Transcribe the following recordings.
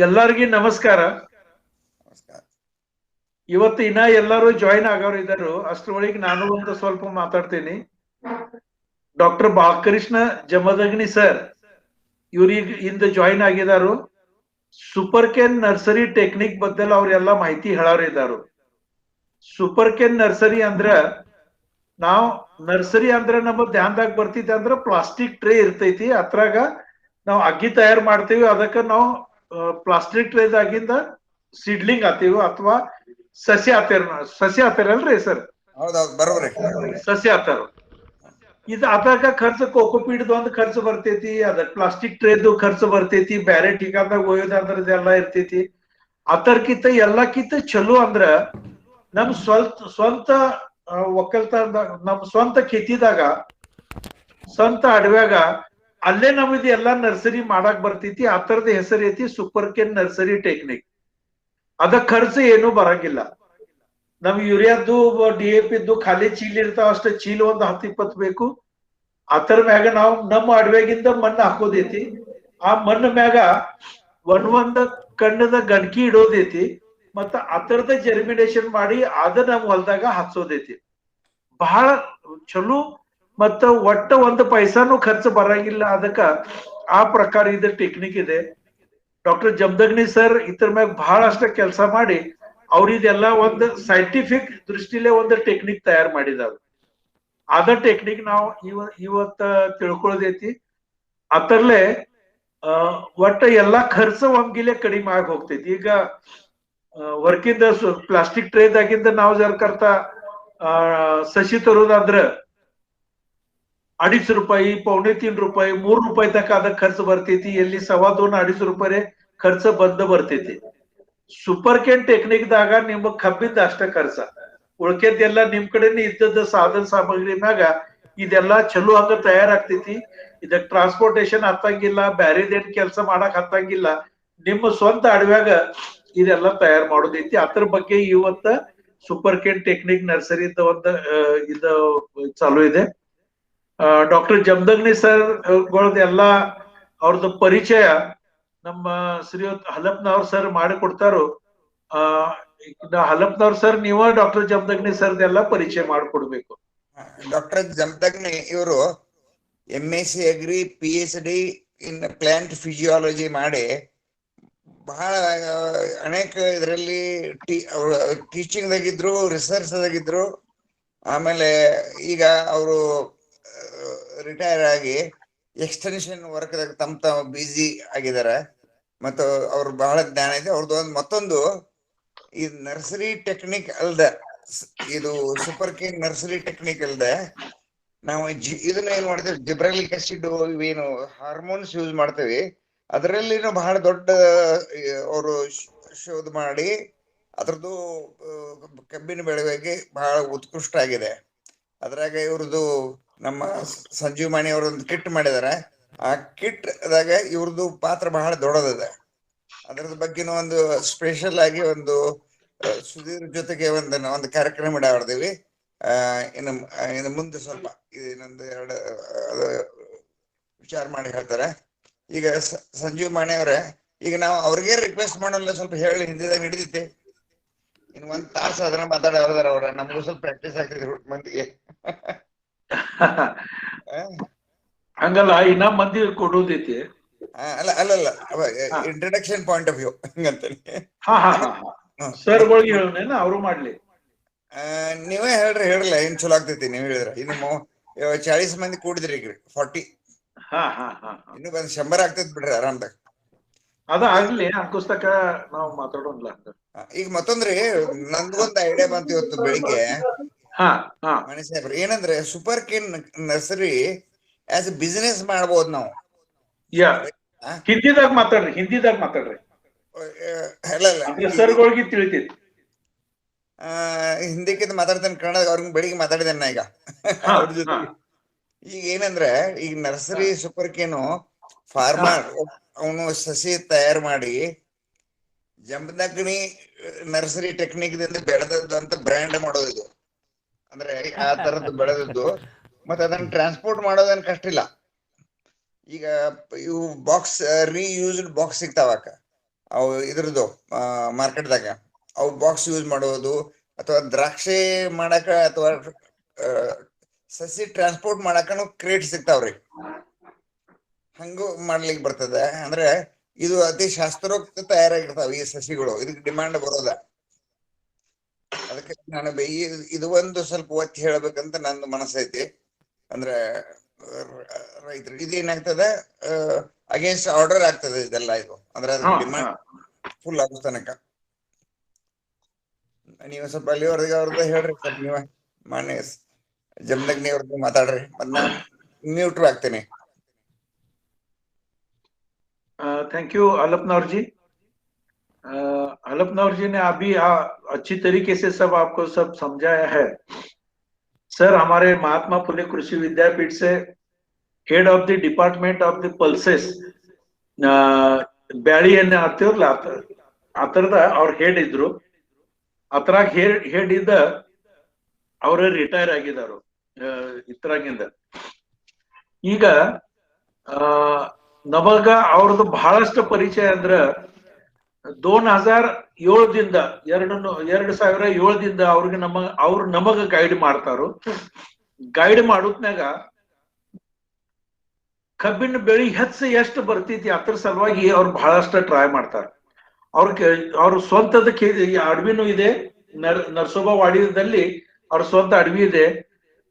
ಎಲ್ಲರಿಗೂ ನಮಸ್ಕಾರ. ಇವತ್ತು ಇನ್ನ ಎಲ್ಲರೂ ಜಾಯಿನ್ ಆಗೋರು ಇದ್ದಾರು. ಅಷ್ಟರೊಳಗೆ ನಾನು ಒಂದು ಸ್ವಲ್ಪ ಮಾತಾಡ್ತೀನಿ. ಡಾಕ್ಟರ್ ಬಾಲಕೃಷ್ಣ ಜಮದಗ್ನಿ ಸರ್ ಇವ್ರಿಗೆ ಇಂದ ಜಾಯಿನ್ ಆಗಿದಾರು. ಸೂಪರ್ ಕೇನ್ ನರ್ಸರಿ ಟೆಕ್ನಿಕ್ ಬದ್ದಲ್ ಅವ್ರೆಲ್ಲ ಮಾಹಿತಿ ಹೇಳೋರಿದ್ದಾರು. ಸೂಪರ್ ಕೇನ್ ನರ್ಸರಿ ಅಂದ್ರ ನಾವು ನರ್ಸರಿ ಅಂದ್ರೆ ನಮ್ಮ ಧ್ಯಾನದಾಗ ಬರ್ತೈತಿ ಅಂದ್ರ ಪ್ಲಾಸ್ಟಿಕ್ ಟ್ರೇ ಇರ್ತೈತಿ. ಅದ್ರಾಗ ನಾವು ಅಗ್ಗಿ ತಯಾರು ಮಾಡ್ತೀವಿ. ಅದಕ್ಕೆ ನಾವು ಪ್ಲಾಸ್ಟಿಕ್ ಟ್ರೇದಾಗಿಂದ ಸೀಡ್ಲಿಂಗ್ ಹಾಕ್ತೀವಿ ಅಥವಾ ಸಸಿ ಹಾಕ್ತಾರಲ್ರಿ ಸರ್? ಹೌದೌದು, ಬರೋಬ್ರಿ. ಸಸಿ ಹಾಕ್ತಾರ. ಇದು ಅದಾಗ ಖರ್ಚು ಕೋಕೋಪೀಡ್ದು ಒಂದು ಖರ್ಚು ಬರ್ತೈತಿ, ಅದ ಪ್ಲಾಸ್ಟಿಕ್ ಟ್ರೇದು ಖರ್ಚು ಬರ್ತೈತಿ, ಬ್ಯಾರೆ ಠಿಕಾದಾಗ ಒಯ್ಯೋದಂದ್ರದೆಲ್ಲ ಇರ್ತೈತಿ. ಅದರ್ಕಿಂತ ಎಲ್ಲಕ್ಕಿಂತ ಚಲೋ ಅಂದ್ರ ನಮ್ ಸ್ವಂತ ಒಕ್ಕಲ್ತನದಾಗ, ನಮ್ ಸ್ವಂತ ಖೇತಿದಾಗ, ಸ್ವಂತ ಅಡವ್ಯಾಗ ಅಲ್ಲೇ ನಮ್ದು ಎಲ್ಲಾ ನರ್ಸರಿ ಮಾಡಕ್ ಬರ್ತೈತಿ. ಆ ತರದ ಹೆಸರು ಐತಿ ಸೂಪರ್ ಕೇನ್ ನರ್ಸರಿ ಟೆಕ್ನಿಕ್. ಅದ ಖರ್ಚು ಏನೂ ಬರಂಗಿಲ್ಲ. ನಮ್ ಯೂರಿಯಾದ್ದು DAP ಖಾಲಿ ಚೀಲ ಇರ್ತಾವ, ಅಷ್ಟ ಚೀಲ ಒಂದ್ 10-20 ಬೇಕು. ಅದರ ಮ್ಯಾಗ ನಾವು ನಮ್ಮ ಅಡವ್ಯಾಗಿಂದ ಮಣ್ಣು ಹಾಕೋದೈತಿ. ಆ ಮಣ್ಣು ಮ್ಯಾಗ ಒಂದ್ ಕಣ್ಣದ ಗಣಕಿ ಇಡೋದೈತಿ. ಮತ್ತ ಅದರದ ಜರ್ಮಿನೇಷನ್ ಮಾಡಿ ಅದ ನಮ್ ಹೊಲದಾಗ ಹಚ್ಚೋದೈತಿ. ಬಹಳ ಚಲೋ ಮತ್ತ ಒಟ್ಟ ಒಂದು ಪೈಸಾನು ಖರ್ಚು ಬರಂಗಿಲ್ಲ. ಅದಕ್ಕ ಆ ಪ್ರಕಾರ ಇದ ಟೆಕ್ನಿಕ್ ಇದೆ. ಡಾಕ್ಟರ್ ಜಮದಗ್ನಿ ಸರ್ ಇದ್ರ ಮ್ಯಾಗ ಬಹಳಷ್ಟ ಕೆಲಸ ಮಾಡಿ ಅವ್ರಿದೆಲ್ಲ ಒಂದು ಸೈಂಟಿಫಿಕ್ ದೃಷ್ಟಿಲೇ ಒಂದು ಟೆಕ್ನಿಕ್ ತಯಾರು ಮಾಡಿದಾರೆ. ಅದ ಟೆಕ್ನಿಕ್ ನಾವು ಇವತ್ತ ತಿಳ್ಕೊಳ್ಳೋದೈತಿ. ಅದರಲ್ಲೇ ಒಟ್ಟ ಎಲ್ಲಾ ಖರ್ಚು ಒಮ್ಗಿಲೆ ಕಡಿಮೆ ಆಗಿ ಹೋಗ್ತೈತಿ. ಈಗ ವರ್ಕಿಂದ ಪ್ಲಾಸ್ಟಿಕ್ ಟ್ರೇದಾಗಿಂದ ನಾವು ಜರ್ಕರ್ತ ಸಸಿ ತರೋದಂದ್ರ ₹250, ₹2.25, ₹3 ತಕ ಅದ ಖರ್ಚು ಬರ್ತೈತಿ. ಎಲ್ಲಿ ₹2.25 ಖರ್ಚು ಬಂದ ಬರ್ತೈತಿ. ಸೂಪರ್ ಕೇನ್ ಟೆಕ್ನಿಕ್ ದಾಗ ನಿಮ್ ಕಬ್ಬಿಂದ ಅಷ್ಟ ಖರ್ಚ, ಉಳ್ಕೆದ್ದೆಲ್ಲ ನಿಮ್ ಕಡೆನೇ ಇದ್ದದ ಸಾಧನ ಸಾಮಗ್ರಿ ಮ್ಯಾಗ ಇದೆಲ್ಲಾ ಚಲೋ ಹಂಗ ತಯಾರಾಗ್ತೈತಿ. ಇದಕ್ ಟ್ರಾನ್ಸ್ಪೋರ್ಟೇಶನ್ ಹತ್ತಂಗಿಲ್ಲ, ಬ್ಯಾರೆದೇನ್ ಕೆಲಸ ಮಾಡಕ್ ಹತ್ತಂಗಿಲ್ಲ. ನಿಮ್ಮ ಸ್ವಂತ ಅಡವ್ಯಾಗ ಇದೆಲ್ಲ ತಯಾರು ಮಾಡೋದೈತಿ. ಅದ್ರ ಬಗ್ಗೆ ಇವತ್ತ ಸೂಪರ್ ಕೇನ್ ಟೆಕ್ನಿಕ್ ನರ್ಸರಿ ಒಂದು ಇದು ಚಾಲೂ ಇದೆ. ಡಾಕ್ಟರ್ ಜಮದಗ್ನಿ ಸರ್ ಎಲ್ಲಾ ಅವ್ರದ್ದು ಪರಿಚಯ ನಮ್ಮ ಶ್ರೀಯುತ್ ಹಲಪ್ನವ್ರ ಸರ್ ಮಾಡಿಕೊಡ್ತಾರೋ. ಹಲಪ್ನವ್ರ ಸರ್ ನೀವ ಡಾಕ್ಟರ್ ಜಮದಗ್ನಿ ಸರ್ದೆಲ್ಲ ಪರಿಚಯ ಮಾಡಿಕೊಡ್ಬೇಕು. ಡಾಕ್ಟರ್ ಜಮದಗ್ನಿ ಇವರು MSc agri, PhD in plant physiology ಮಾಡಿ ಬಹಳ ಅನೇಕ ಇದರಲ್ಲಿ ಟೀಚಿಂಗ್ ದಾಗಿದ್ರು, ರಿಸರ್ಚ್ ದಾಗಿದ್ರು. ಆಮೇಲೆ ಈಗ ಅವರು ರಿಟೈರ್ ಆಗಿ ಎಕ್ಸ್ಟೆನ್ಷನ್ ವರ್ಕ್ ದಾಗ ತಮ್ಮ ಬ್ಯುಸಿ ಆಗಿದ್ದಾರೆ. ಮತ್ತು ಅವ್ರು ಬಹಳ ಜ್ಞಾನ ಇದೆ ಅವ್ರದ್ದು. ಮತ್ತೊಂದು ಈ ನರ್ಸರಿ ಟೆಕ್ನಿಕ್ ಅಲ್ದ, ಇದು ಸೂಪರ್ ಕೇನ್ ನರ್ಸರಿ ಟೆಕ್ನಿಕ್ ಅಲ್ದ ನಾವು ಇದನ್ನ ಏನ್ ಮಾಡ್ತೇವೆ, ಜಿಬ್ರಾಲಿಕ್ ಆಸಿಡ್ ಇವೇನು ಹಾರ್ಮೋನ್ಸ್ ಯೂಸ್ ಮಾಡ್ತೇವೆ. ಅದರಲ್ಲಿನೂ ಬಹಳ ದೊಡ್ಡ ಅವರು ಶೋಧ ಮಾಡಿ ಅದ್ರದ್ದು ಕಬ್ಬಿನ ಬೆಳೆಗೆ ಬಹಳ ಉತ್ಕೃಷ್ಟ ಆಗಿದೆ. ಅದ್ರಾಗ ಇವ್ರದ್ದು ನಮ್ಮ ಸಂಜೀವ್ ಮಾಣಿ ಅವರೊಂದು ಕಿಟ್ ಮಾಡಿದಾರೆ. ಆ ಕಿಟ್ ದಾಗ ಇವ್ರದ್ದು ಪಾತ್ರ ಬಹಳ ದೊಡ್ಡದಿದೆ. ಅದರದ ಬಗ್ಗೆನೂ ಒಂದು ಸ್ಪೆಷಲ್ ಆಗಿ ಒಂದು ಸುಧೀರ್ ಜೊತೆಗೆ ಒಂದು ಕಾರ್ಯಕ್ರಮ ಮಾಡಾಡ್ತೀವಿ. ಇನ್ನು ಮುಂದೆ ಸ್ವಲ್ಪ ಇನ್ನೊಂದು 2 ವಿಚಾರ ಮಾಡಿ ಹೇಳ್ತಾರೆ. ಈಗ ಸಂಜೀವ್ ಮಾಣಿ ಅವ್ರೆ, ಈಗ ನಾವು ಅವ್ರಿಗೆ ರಿಕ್ವೆಸ್ಟ್ ಮಾಡಲ್ಲ, ಸ್ವಲ್ಪ ಹೇಳಿ ಹಿಂದಿದಾಗ ಹಿಡಿದೈತಿ. ಇನ್ನು 1 ತಾಸು ಅದನ್ನ ಮಾತಾಡೋದಾರ ಅವ್ರ, ನಮಗೂ ಸ್ವಲ್ಪ ಪ್ರಾಕ್ಟೀಸ್ ಆಗ್ತದೆ ಮಂದಿಗೆ. ಹಂಗಲ್ಲ, ಇನ್ನ ಮಂದಿ ಕೊಡೋದೈತಿ. ಅಲ್ಲ ಇಂಟ್ರಡಕ್ಷನ್ ಪಾಯಿಂಟ್ ಆಫ್ ವ್ಯೂ ಹಂಗಂತೇಳಿ. ಸರ್ಗಳಿಗೆ ಹೇಳೋಣ, ಅವರು ಮಾಡ್ಲಿ. ನೀವೇ ಹೇಳ್ರಲ್ಲ ಏನ್ ಚಲೋ ಆಗ್ತೈತಿ. ನೀವ್ ಹೇಳಿದ್ರ ಇನ್ನು 40 ಮಂದಿ ಕೂಡಿದ್ರಿ, ಈಗ 40. ಇನ್ನು 100 ಆಗ್ತೈತಿ ಬಿಡ್ರಿ ಆರಾಮ್ದಾಗ. ಅದ ಆಗ್ಲಿ, ಅನ್ಕೋಸ್ತಕ ನಾವು ಮಾತಾಡೋಣ. ಈಗ ಮತ್ತೊಂದ್ರಿ, ನಂದೊಂದು ಐಡಿಯಾ ಬಂತು ಇವತ್ತು ಬೆಳಿಗ್ಗೆ ಮಣಿ ಸಾಹೇಬ್ರ. ಏನಂದ್ರೆ super cane nursery as a business ಮಾಡ್ಬೋದು ನಾವು. ಹಿಂದಿದಾಗ ಮಾತಾಡ್ರಿ. ಸರ್ಗಳಿಗೆ ತಿಳಿತೈತಿ. ಹಿಂದಿಕ್ಕಿಂತ ಮಾತಾಡ್ತೇನೆ ಕನ್ನಡ. ಅವ್ರಿಗೆ ಬೆಳಿಗ್ಗೆ ಮಾತಾಡಿದ್ದೇನೆ ಈಗ ಅವ್ರ ಜೊತೆಗೆ. ಈಗ ಏನಂದ್ರೆ, ಈಗ ನರ್ಸರಿ ಸೂಪರ್ ಕೇನು ಫಾರ್ಮರ್ ಅವನು ಸಸಿ ತಯಾರು ಮಾಡಿ ಜಮದಗ್ನಿ ನರ್ಸರಿ ಟೆಕ್ನಿಕ್ ದಿಂದ ಬೆಳೆದದ್ದು ಅಂತ ಬ್ರ್ಯಾಂಡ್ ಮಾಡೋದು. ಅಂದ್ರೆ ಆ ತರದ್ದು ಬೆಳೆದದ್ದು. ಮತ್ತೆ ಅದನ್ನ ಟ್ರಾನ್ಸ್ಪೋರ್ಟ್ ಮಾಡೋದೇನ್ ಕಷ್ಟ ಇಲ್ಲ. ಈಗ ಇವು ಬಾಕ್ಸ್, ರೀಯೂಸ್ಡ್ ಬಾಕ್ಸ್ ಸಿಗ್ತಾವಕ್ಕ. ಅವು ಇದ್ರದ್ದು ಮಾರ್ಕೆಟ್ದಾಗ ಅವು ಬಾಕ್ಸ್ ಯೂಸ್ ಮಾಡೋದು, ಅಥವಾ ದ್ರಾಕ್ಷಿ ಮಾಡಕ ಅಥವಾ ಸಸಿ ಟ್ರಾನ್ಸ್ಪೋರ್ಟ್ ಮಾಡಕನು ಕ್ರೇಟ್ ಸಿಗ್ತಾವ್ರಿ. ಹಂಗೂ ಮಾಡ್ಲಿಕ್ಕೆ ಬರ್ತದೆ. ಅಂದ್ರೆ ಇದು ಅತಿ ಶಾಸ್ತ್ರೋಕ್ತ ತಯಾರಾಗಿರ್ತಾವ ಈ ಸಸಿಗಳು, ಇದಕ್ಕೆ ಡಿಮಾಂಡ್ ಬರೋದ. ಅದಕ್ಕೆ ನಾನು ಇದು ಒಂದು ಸ್ವಲ್ಪ ಒತ್ತಿ ಹೇಳ್ಬೇಕಂತ ನಂದು ಮನಸ್ಸೈತಿ. ಅಂದ್ರೆ ರೈತರು ಇದೇನಾಗ್ತದೆ, ಅಗೇನ್ಸ್ಟ್ ಆರ್ಡರ್ ಆಗ್ತದೆ ಇದೆಲ್ಲ. ಇದು ಅಂದ್ರೆ ಅದಕ್ಕೆ ಡಿಮಾಂಡ್ ಫುಲ್ ಆಗೋ ತನಕ. ನೀವು ಸ್ವಲ್ಪ ಅಲ್ಲಿವರೆಗೆ ಅವ್ರದ್ದು ಹೇಳ್ರಿ ಸರ್, ನೀವ ಮಾನ್ಯ ಜಮದಗ್ನಿ ಅವ್ರದ್ದು ಮಾತಾಡ್ರಿ, ಮತ್ ನಾ ಮ್ಯೂಟ್ರು ಆಗ್ತೇನೆ. थैंक यू अलपनौर जी। अलपनौर जी ने अभी अच्छी तरीके से सब आपको सब समझाया है। सर हमारे महात्मा फुले कृषि विद्यापीठ से head of the department of the pulses ಬ್ಯಾಳಿಯನ್ನ ಆಗ್ತಿರಲ್ಲ ಆತರದ ಅವ್ರ ಹೆಡ್ ಇದ್ರು. ಅದ್ರಾಗ ಹೆಡ್ ಇದ್ದ ಅವ್ರ ರಿಟೈರ್ ಆಗಿದಾರು ಇದ್ರಾಗಿಂದ. ಈಗ ನಮಗ ಅವ್ರದ್ದು ಬಹಳಷ್ಟು ಪರಿಚಯ ಅಂದ್ರ 2007ದಿಂದ 2007ದಿಂದ ಅವ್ರಿಗೆ ಅವ್ರು ನಮಗ ಗೈಡ್ ಮಾಡ್ತಾರು. ಗೈಡ್ ಮಾಡೋದ್ನಾಗ ಕಬ್ಬಿನ ಬೆಳಿ ಎಷ್ಟು ಬರ್ತೈತಿ ಅದ್ರ ಸಲುವಾಗಿ ಅವ್ರು ಬಹಳಷ್ಟು ಟ್ರೈ ಮಾಡ್ತಾರ. ಅವ್ರ ಸ್ವಂತದ ಅಡವಿನೂ ಇದೆ, ನರಸೋಬಾ ವಾಡಿದಲ್ಲಿ ಅವ್ರ ಸ್ವಂತ ಅಡವಿ ಇದೆ.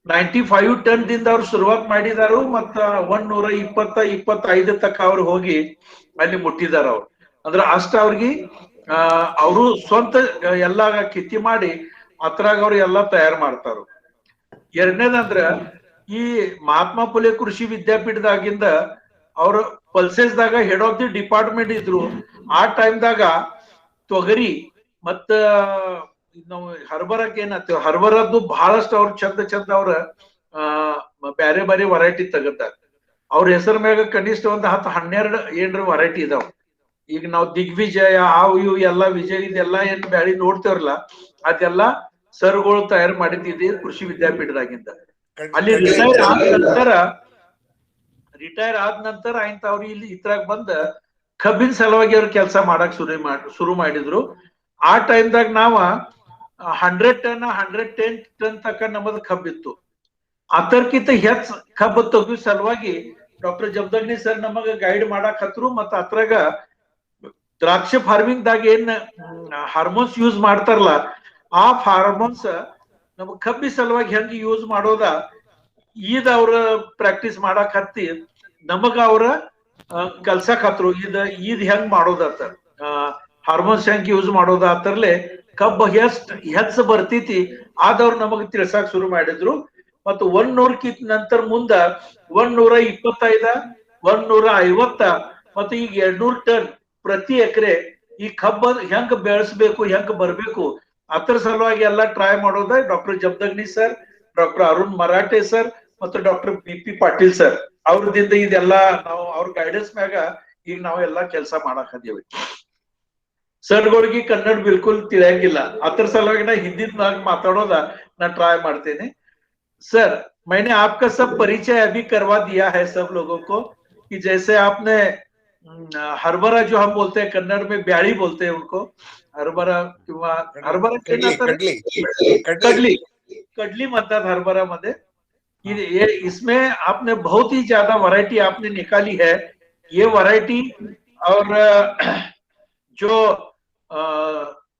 95 ಟನ್ ದಿಂದ ಅವ್ರು ಶುರುವಾತ್ ಮಾಡಿದಾರು, ಮತ್ತ 125 ತಕ್ಕ ಅವ್ರು ಹೋಗಿ ಅಲ್ಲಿ ಮುಟ್ಟಿದಾರ. ಅವ್ರು ಅಂದ್ರ ಅಷ್ಟ ಅವ್ರಿಗೆ ಅವರು ಸ್ವಂತ ಎಲ್ಲಾ ಕಿತ್ತಿ ಮಾಡಿ ಅದ್ರಾಗ ಅವ್ರು ಎಲ್ಲಾ ತಯಾರು ಮಾಡ್ತಾರ. ಎರಡನೇದಂದ್ರ ಈ ಮಹಾತ್ಮ ಫುಲೆ ಕೃಷಿ ವಿದ್ಯಾಪೀಠದಾಗಿಂದ ಅವ್ರ ಪಲ್ಸೆಸ್ದಾಗ ಹೆಡ್ ಆಫ್ ದಿ ಡಿಪಾರ್ಟ್ಮೆಂಟ್ ಇದ್ರು. ಆ ಟೈಮ್ದಾಗ ತೊಗರಿ ಮತ್ತ ನಾವು ಹರ್ಬರಕ್ಕೆ ಏನತ್ತೇವ, ಹರ್ಬರದ್ದು ಬಹಳಷ್ಟು ಅವ್ರ ಚಂದ ಅವ್ರ ಬ್ಯಾರೆ ಬ್ಯಾರೆ ವೆರೈಟಿ ತೆಗದಾರ. ಅವ್ರ ಹೆಸರ ಮ್ಯಾಗ ಕನಿಷ್ಠ ಒಂದು 10-12 ಏನ್ರ ವೆರೈಟಿ ಇದಾವ. ಈಗ ನಾವು ದಿಗ್ವಿಜಯ ಇವು ಎಲ್ಲಾ ವಿಜಯ್ ಇದೆಲ್ಲಾ ಏನ್ ಬ್ಯಾಳಿ ನೋಡ್ತೇವ್ರಲ್ಲ, ಅದೆಲ್ಲಾ ಸರ್ಗಳು ತಯಾರು ಮಾಡಿದ್ದಿದೆ ಕೃಷಿ ವಿದ್ಯಾಪೀಠದಾಗಿಂದ. ಅಲ್ಲಿ ರಿಟೈರ್ ಆದ ನಂತರ ಆಯ್ತು ಅವ್ರು ಇಲ್ಲಿ ಇದ್ರಾಗ ಬಂದ ಕಬ್ಬಿನ ಸಲುವಾಗಿ ಅವ್ರು ಕೆಲಸ ಮಾಡಕ್ ಶುರು ಮಾಡಿದ್ರು. ಆ ಟೈಮ್ದಾಗ ನಾವ 100 ಟನ್ 110 ಟನ್ ತಕ್ಕ ನಮ್ಮದು ಕಬ್ಬಿತ್ತು. ಅದಕ್ಕಿಂತ ಹೆಚ್ಚ ಕಬ್ಬು ತೆಗಿಯೋ ಸಲುವಾಗಿ ಡಾಕ್ಟರ್ ಜಮದಗ್ನಿ ಸರ್ ನಮಗ ಗೈಡ್ ಮಾಡಕ್ ಹತ್ರು. ಮತ್ತ ಅದ್ರಾಗ ದ್ರಾಕ್ಷಿ ಫಾರ್ಮಿಂಗ್ ದಾಗ ಏನ್ ಹಾರ್ಮೋನ್ಸ್ ಯೂಸ್ ಮಾಡ್ತಾರಲ್ಲ, ಆ ಹಾರ್ಮೋನ್ಸ್ ನಮಗ್ ಕಬ್ಬಿ ಸಲುವಾಗಿ ಹೆಂಗ್ ಯೂಸ್ ಮಾಡೋದ ಈದ್ ಅವ್ರ ಪ್ರಾಕ್ಟೀಸ್ ಮಾಡಕ್ ಹತ್ತಿ ನಮಗ ಅವ್ರ ಕಲ್ಸಕ್ ಹತ್ರು. ಈದ್ ಹೆಂಗ್ ಮಾಡೋದತ್ತ, ಹಾರ್ಮೋನ್ಸ್ ಹೆಂಗ್ ಯೂಸ್ ಮಾಡೋದ ಅಂತರ್ಲೆ ಕಬ್ಬ ಹೆಚ್ಚ ಬರ್ತೈತಿ ಆದವ್ರು ನಮಗ್ ತಿಳ್ಸಾಕ್ ಶುರು ಮಾಡಿದ್ರು. ಮತ್ತು 100 ನಂತರ ಮುಂದ 125 150 ಮತ್ತು ಈಗ 200 ಟನ್ ಪ್ರತಿ ಎಕರೆ ಈ ಕಬ್ಬ ಹೆಂಗ್ ಬೆಳೆಸ್ಬೇಕು, ಹೆಂಗ್ ಬರ್ಬೇಕು ಅದ್ರ ಸಲುವಾಗಿ ಎಲ್ಲ ಟ್ರೈ ಮಾಡೋದ doctor Jamadagni sir, doctor Arun Marathe sir ಮತ್ತು ಡಾಕ್ಟರ್ BP ಪಾಟೀಲ್ ಸರ್ ಅವ್ರದಿಂದ ಇದೆಲ್ಲಾ ನಾವು ಅವ್ರ ಗೈಡೆನ್ಸ್ ಮ್ಯಾಗ ಈಗ ನಾವೆಲ್ಲಾ ಕೆಲಸ ಮಾಡಕ್ ಹತ್ತೀವಿ. ಸರ್ಗಳಿಗೆ ಕನ್ನಡ ಬಿಲ್ಕುಲ್ ತಿಳಿಯಂಗಿಲ್ಲ, ಅದ್ರ ಸಲುವಾಗಿ ನಾ ಹಿಂದಿನಾಗ ಮಾತಾಡೋದ ನಾ ಟ್ರೈ ಮಾಡ್ತೇನೆ. सर मैंने आपका सब परिचय अभी करवा दिया है सब लोगों को, कि जैसे आपने हरभरा जो हम बोलते हैं कन्नड़ में ब्याड़ी बोलते हैं उनको, हरभरा कडली म्हणतात हरभरा मध्ये. इसमें आपने बहुत ही ज्यादा वैरायटी आपने निकाली है. ये वैरायटी और जो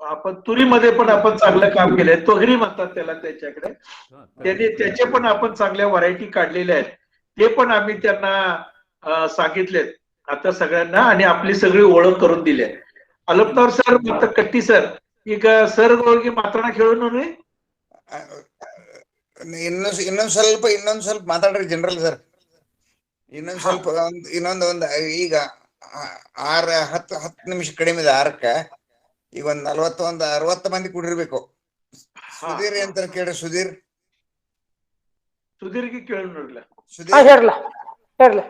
आपण तुरीमध्ये पण आपण चांगलं काम केलंय, तोगरी म्हणतात त्याला त्याच्याकडे, त्यांनी त्याचे पण आपण चांगल्या व्हरायटी काढलेल्या आहेत. ते पण आम्ही त्यांना सांगितलेत आता सगळ्यांना आणि आपली सगळी ओळख करून दिली आहे. अलपनौर ಸರ್ ಮತ್ತು ಕಟ್ಟಿ ಸರ್ ಈಗ ಸರ್ಗಳಿಗೆ ಮಾತಾಡೋಣ ಹೇಳೋಣ. ಇನ್ನೊಂದ್ ಸ್ವಲ್ಪ ಮಾತಾಡ್ರಿ ಜನರಲ್ ಸರ್. ಇನ್ನೊಂದ್ ಸ್ವಲ್ಪ ಇನ್ನೊಂದು ಈಗ 10 ನಿಮಿಷ ಕಡಿಮೆ ಇದೆ 6ಕ್ಕ. ಈಗ ಒಂದ್ 60 ಮಂದಿ ಕೂಡಿರ್ಬೇಕು. ಸುಧೀರ್ ಅಂತ ಕೇಳ್ರಿ. ಸುಧೀರ್ಗೆ ಕೇಳಿ ನೋಡ್ಲ.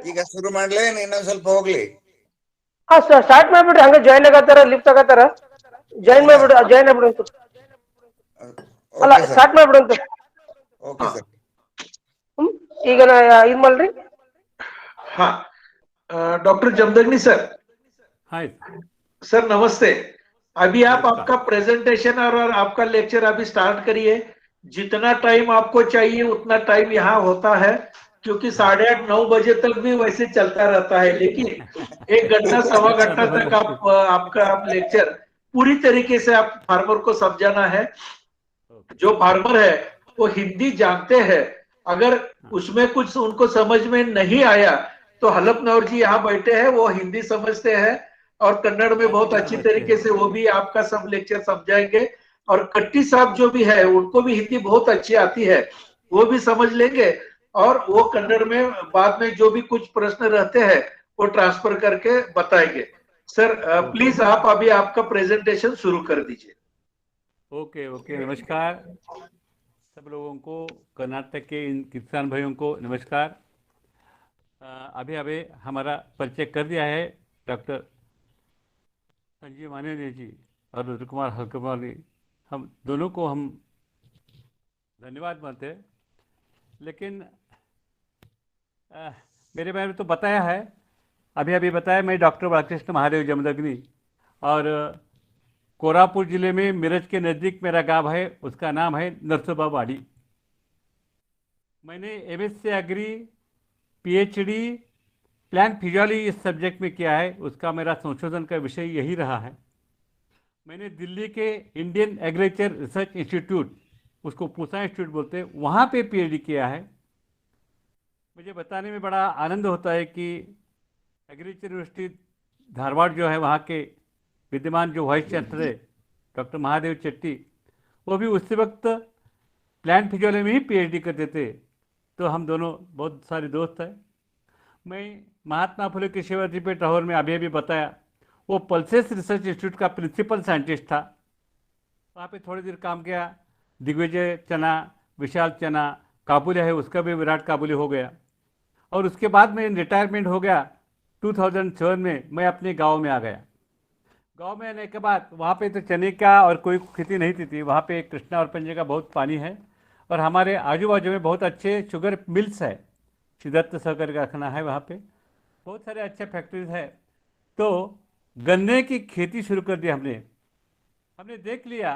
ಈಗ ಶುರು ಮಾಡ್ಲೇ, ಇನ್ನೊಂದ್ ಸ್ವಲ್ಪ ಹೋಗ್ಲಿ. ಸ್ಟಾರ್ಟ್ ಮಾಡ್ಬಿಡ್ರಿ, ಹಂಗ ಜಾಯಿನ್ ಆಗತ್ತಾರ, ಲಿಫ್ಟ್ ಆಗತ್ತಾರ, ಜಾಯಿನ್ ಮಾಡ್ಬಿಡು ಅಲ್ಲ ಸ್ಟಾರ್ಟ್ ಮಾಡ್ಬಿಡಂತ. Okay sir. ಈಗ ನಾ ಇದ್ ಮಾಡ್ರಿ. Doctor Jamadagni sir. Hi sir नमस्ते। अभी आप नमस्कार। आपका प्रेजेंटेशन और आपका लेक्चर अभी स्टार्ट करिए। जितना टाइम आपको चाहिए उतना टाइम यहाँ होता है, क्योंकि 8:30-9 बजे तक भी वैसे चलता रहता है, लेकिन 1 घंटा सवा घंटा तक आप लेक्चर पूरी तरीके से आप फार्मर को समझाना है। जो फार्मर है वो हिंदी जानते हैं, अगर उसमें कुछ उनको समझ में नहीं आया तो हलफनौर जी यहाँ बैठे हैं, वो हिंदी समझते हैं और कन्नड़ में बहुत अच्छी तरीके से वो भी आपका सब लेक्चर समझाएंगे। और कट्टी साहब जो भी है उनको भी हिंदी बहुत अच्छी आती है, वो भी समझ लेंगे और वो कन्नड़ में बाद में जो भी कुछ प्रश्न रहते हैं वो ट्रांसफर करके बताएंगे। सर प्लीज आप अभी आपका प्रेजेंटेशन शुरू कर दीजिए। ओके ओके, नमस्कार सब लोगों को, कर्नाटक के इन किसान भाइयों को नमस्कार। अभी अभी हमारा परिचय कर दिया है डॉक्टर संजीव मानेरे जी और रुद्र कुमार हलकुमार जी, हम दोनों को हम धन्यवाद मानते हैं। लेकिन मेरे बारे में तो बताया है, अभी अभी बताया, मैं डॉक्टर बालकृष्ण महादेव जमदग्नि और कोरापुट जिले में मिरज के नज़दीक मेरा गांव है, उसका नाम है नरसोबावाड़ी। मैंने MSc agri PhD plant physiology इस सब्जेक्ट में किया है, उसका मेरा संशोधन का विषय यही रहा है। मैंने दिल्ली के इंडियन एग्रीकल्चर रिसर्च इंस्टीट्यूट, उसको पूसा इंस्टीट्यूट बोलते हैं, वहाँ पे पीएचडी किया है। मुझे बताने में बड़ा आनंद होता है कि एग्रीकल्चर यूनिवर्सिटी धारवाड़ जो है, वहाँ के विद्यमान जो वाइस चांसलर है डॉक्टर महादेव चट्टी, वो भी उसी वक्त प्लांट फिजियोलॉजी में ही पीएचडी करते थे। तो हम दोनों बहुत सारे दोस्त हैं। मैं महात्मा फुले कृषि विद्यापीठ लाहौर में अभी अभी बताया, वो पल्सेस रिसर्च इंस्टीट्यूट का प्रिंसिपल साइंटिस्ट था, वहाँ पे थोड़ी देर काम किया। दिग्विजय चना, विशाल चना, काबुलिया है, उसका भी विराट काबुली हो गया। और उसके बाद में रिटायरमेंट हो गया 2007 में, मैं अपने गांव में आ गया। गांव में आने के बाद वहाँ पे तो चने का और कोई खेती नहीं थी, वहाँ पे कृष्णा और पंजे का बहुत पानी है और हमारे आजू बाजू में बहुत अच्छे शुगर मिल्स है, सिद्धार्थ सहकारी कारखाना है, वहाँ पे बहुत सारे अच्छे फैक्ट्रीज है। तो गन्ने की खेती शुरू कर दी हमने देख लिया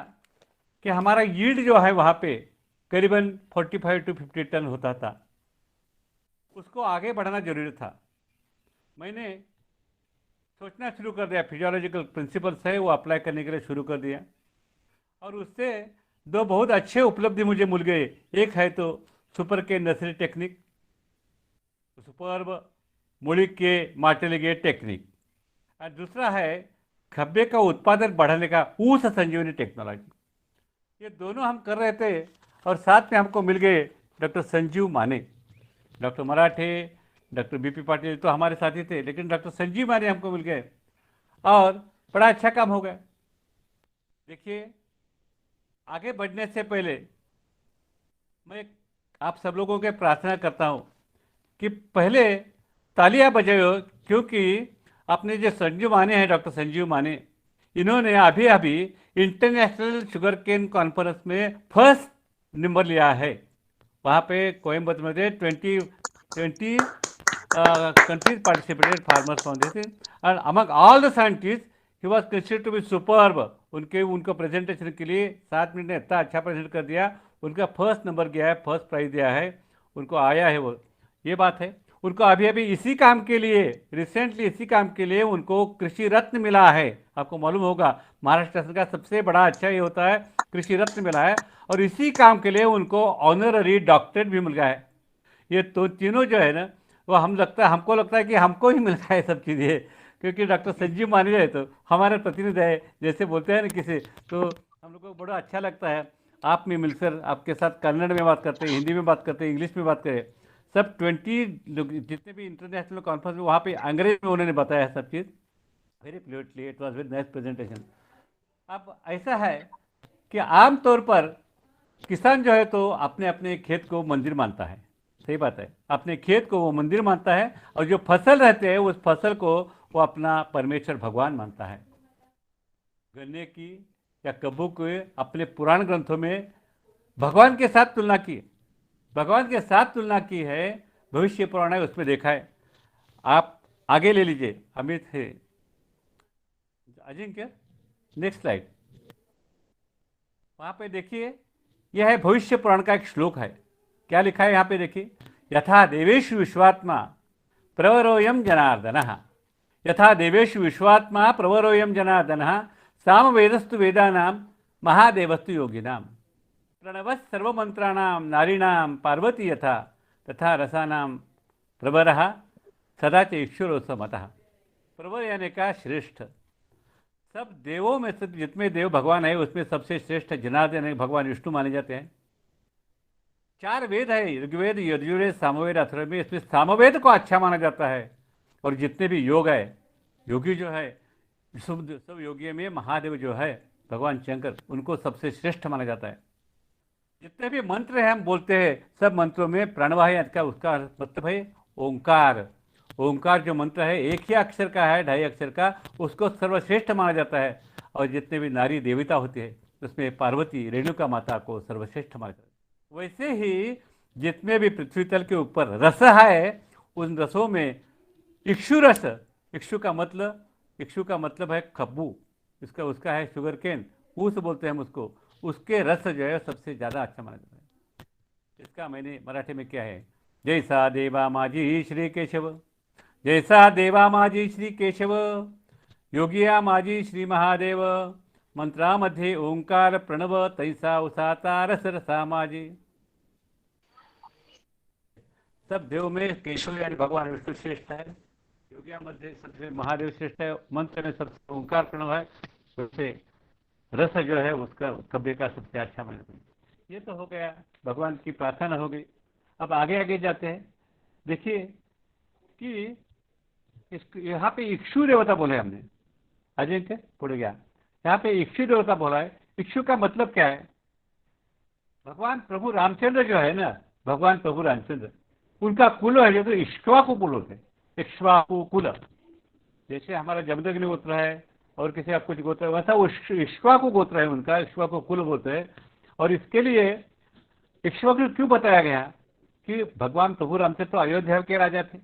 कि हमारा यील्ड जो है वहाँ पे करीबन 45 to 50 टन होता था। उसको आगे बढ़ाना जरूरी था। मैंने सोचना शुरू कर दिया, फिजियोलॉजिकल प्रिंसिपल्स है वो अप्लाई करने के लिए शुरू कर दिया और उससे दो बहुत अच्छे उपलब्धि मुझे मिल गए। एक है तो सुपर के नर्सरी टेक्निक, सुपर्ब मुलिक के मार्टेलिगे टेक्निक, और दूसरा है खब्बे का उत्पादन बढ़ाने का ऊस संजीवनी टेक्नोलॉजी। ये दोनों हम कर रहे थे और साथ में हमको मिल गए डॉक्टर संजीव माने। डॉक्टर मराठे, डॉक्टर बीपी पाटिल तो हमारे साथी थे, लेकिन डॉक्टर संजीव माने हमको मिल गए और बड़ा अच्छा काम हो गया। देखिए, आगे बढ़ने से पहले मैं आप सब लोगों के प्रार्थना करता हूँ कि पहले तालियां बजाओ, क्योंकि आपने जो संजीव माने हैं, डॉक्टर संजीव माने, इन्होंने अभी अभी इंटरनेशनल शुगर केन कॉन्फ्रेंस में फर्स्ट नंबर लिया है। वहाँ पे कोयम्बतूर में 20 countries participated, farmers foundation, and among all the scientists he was considered to be superb। उनको प्रेजेंटेशन के लिए 7 मिनट में इतना अच्छा प्रेजेंट कर दिया, उनका फर्स्ट नंबर गया है, फर्स्ट प्राइज दिया है, उनको आया है वो, ये बात है। उनको अभी अभी इसी काम के लिए, रिसेंटली इसी काम के लिए उनको कृषि रत्न मिला है। आपको मालूम होगा महाराष्ट्र शासन का सबसे बड़ा अच्छा ये होता है, कृषि रत्न मिला है, और इसी काम के लिए उनको ऑनररी डॉक्टरेट भी मिल गया है। ये तो तीनों जो है ना, वो हमको लगता है कि हमको ही मिलता है सब चीज़ें, क्योंकि डॉक्टर संजीव माने रहे तो हमारे प्रतिनिधि है, जैसे बोलते हैं ना किसी, तो हम लोग को बड़ा अच्छा लगता है। आप में मिलकर आपके साथ कन्नड़ में बात करते हैं, हिंदी में बात करते हैं, इंग्लिश में बात करें, सब 20 जितने भी इंटरनेशनल कॉन्फ्रेंस में वहाँ पे अंग्रेजी में उन्होंने बताया सब चीज़। Very fluently, it was very nice presentation. अब ऐसा है कि आमतौर पर किसान जो है तो अपने अपने खेत को मंदिर मानता है, सही बात है, अपने खेत को वो मंदिर मानता है, और जो फसल रहते हैं उस फसल को वो अपना परमेश्वर भगवान मानता है। गन्ने की या कब्बू के अपने पुराण ग्रंथों में भगवान के साथ तुलना की, भगवान के साथ तुलना की है, भविष्य पुराण है उसमें देखा है। आप आगे ले लीजिए, अमित है अजिंक्य, नेक्स्ट स्लाइड। वहाँ पे देखिए, यह है भविष्य पुराण का एक श्लोक है। क्या लिखा है यहाँ पे देखिए, यथा देवेषु विश्वात्मा प्रवरोयम जनार्दनः, यथा देवेषु विश्वात्मा प्रवरोयम जनार्दनः, सामवेदस्तु वेदानां महादेवस्तु योगिनां, प्रणवः सर्वमंत्राणां नारीणां पार्वती यथा, तथा रसानां प्रवरः सदा च ईश्वरो समतः। प्रवर यानी का श्रेष्ठ। सब देवों में से जितने देव भगवान है उसमें सबसे श्रेष्ठ जनार्दन है, भगवान विष्णु माने जाते हैं। 4 वेद है, ऋग्वेद, यजुर्वेद, सामवेद, अथर्ववेद। इसमें सामवेद को अच्छा माना जाता है। और जितने भी योग है, योगी जो है, सब योगियों में महादेव जो है भगवान शंकर, उनको सबसे श्रेष्ठ माना जाता है। जितने भी मंत्र हैं हम बोलते हैं, सब मंत्रों में प्रणवाय का उसका मतलब है ओंकार। ओंकार जो मंत्र है एक ही अक्षर का है, 2.5 अक्षर का, उसको सर्वश्रेष्ठ माना जाता है। और जितने भी नारी देवता होते हैं उसमें पार्वती रेणुका माता को सर्वश्रेष्ठ माना जाता है। वैसे ही जितने भी पृथ्वी तल के ऊपर रस है, उन रसों में इक्षु रस, इक्षु का मतलब है खब्बू, इसका उसका है शुगर केन, ऊस बोलते हैं हम उसको। उसके रस जो है सबसे ज़्यादा अच्छा माना जाता है। इसका मैंने मराठी में क्या है, जैसा देवा माझी श्री केशव, जैसा देवा माझी श्री केशव, योगिया माझी श्री महादेव, मंत्रामध्ये ओंकार प्रणव, तैसा उसाता रस रसा माझी। सब देव में केशव यानी भगवान विष्णु श्रेष्ठ है, योगिया मध्ये सबसे महादेव श्रेष्ठ है, मंत्र में सबसे ओंकार प्रणव है, उससे रस जो है उसका कब्बे का सबसे अच्छा माना जाता है। ये तो हो गया, भगवान की प्रार्थना हो गई। अब आगे जाते हैं। देखिए कि यहाँ पे इक्षु देवता बोले हमने, अजिंक्य पुढे गया, यहाँ पे इक्षु देवता बोला है। इक्षु का मतलब क्या है? भगवान प्रभु रामचंद्र जो है ना, भगवान प्रभु रामचंद्र, उनका कुल है जो तो इक्ष्वाकु कुल होते हैं, इक्ष्वाकु कुल। जैसे हमारा जमदग्नि गोत्र है और किसी का कुछ गोत्र है, वैसा वो इक्ष्वाकु गोत्र है उनका, इक्ष्वाकु कुल बोलते हैं। और इसके लिए इक्ष्वाकु क्यों बताया गया कि भगवान प्रभु रामचंद्र तो अयोध्या के राजा थे,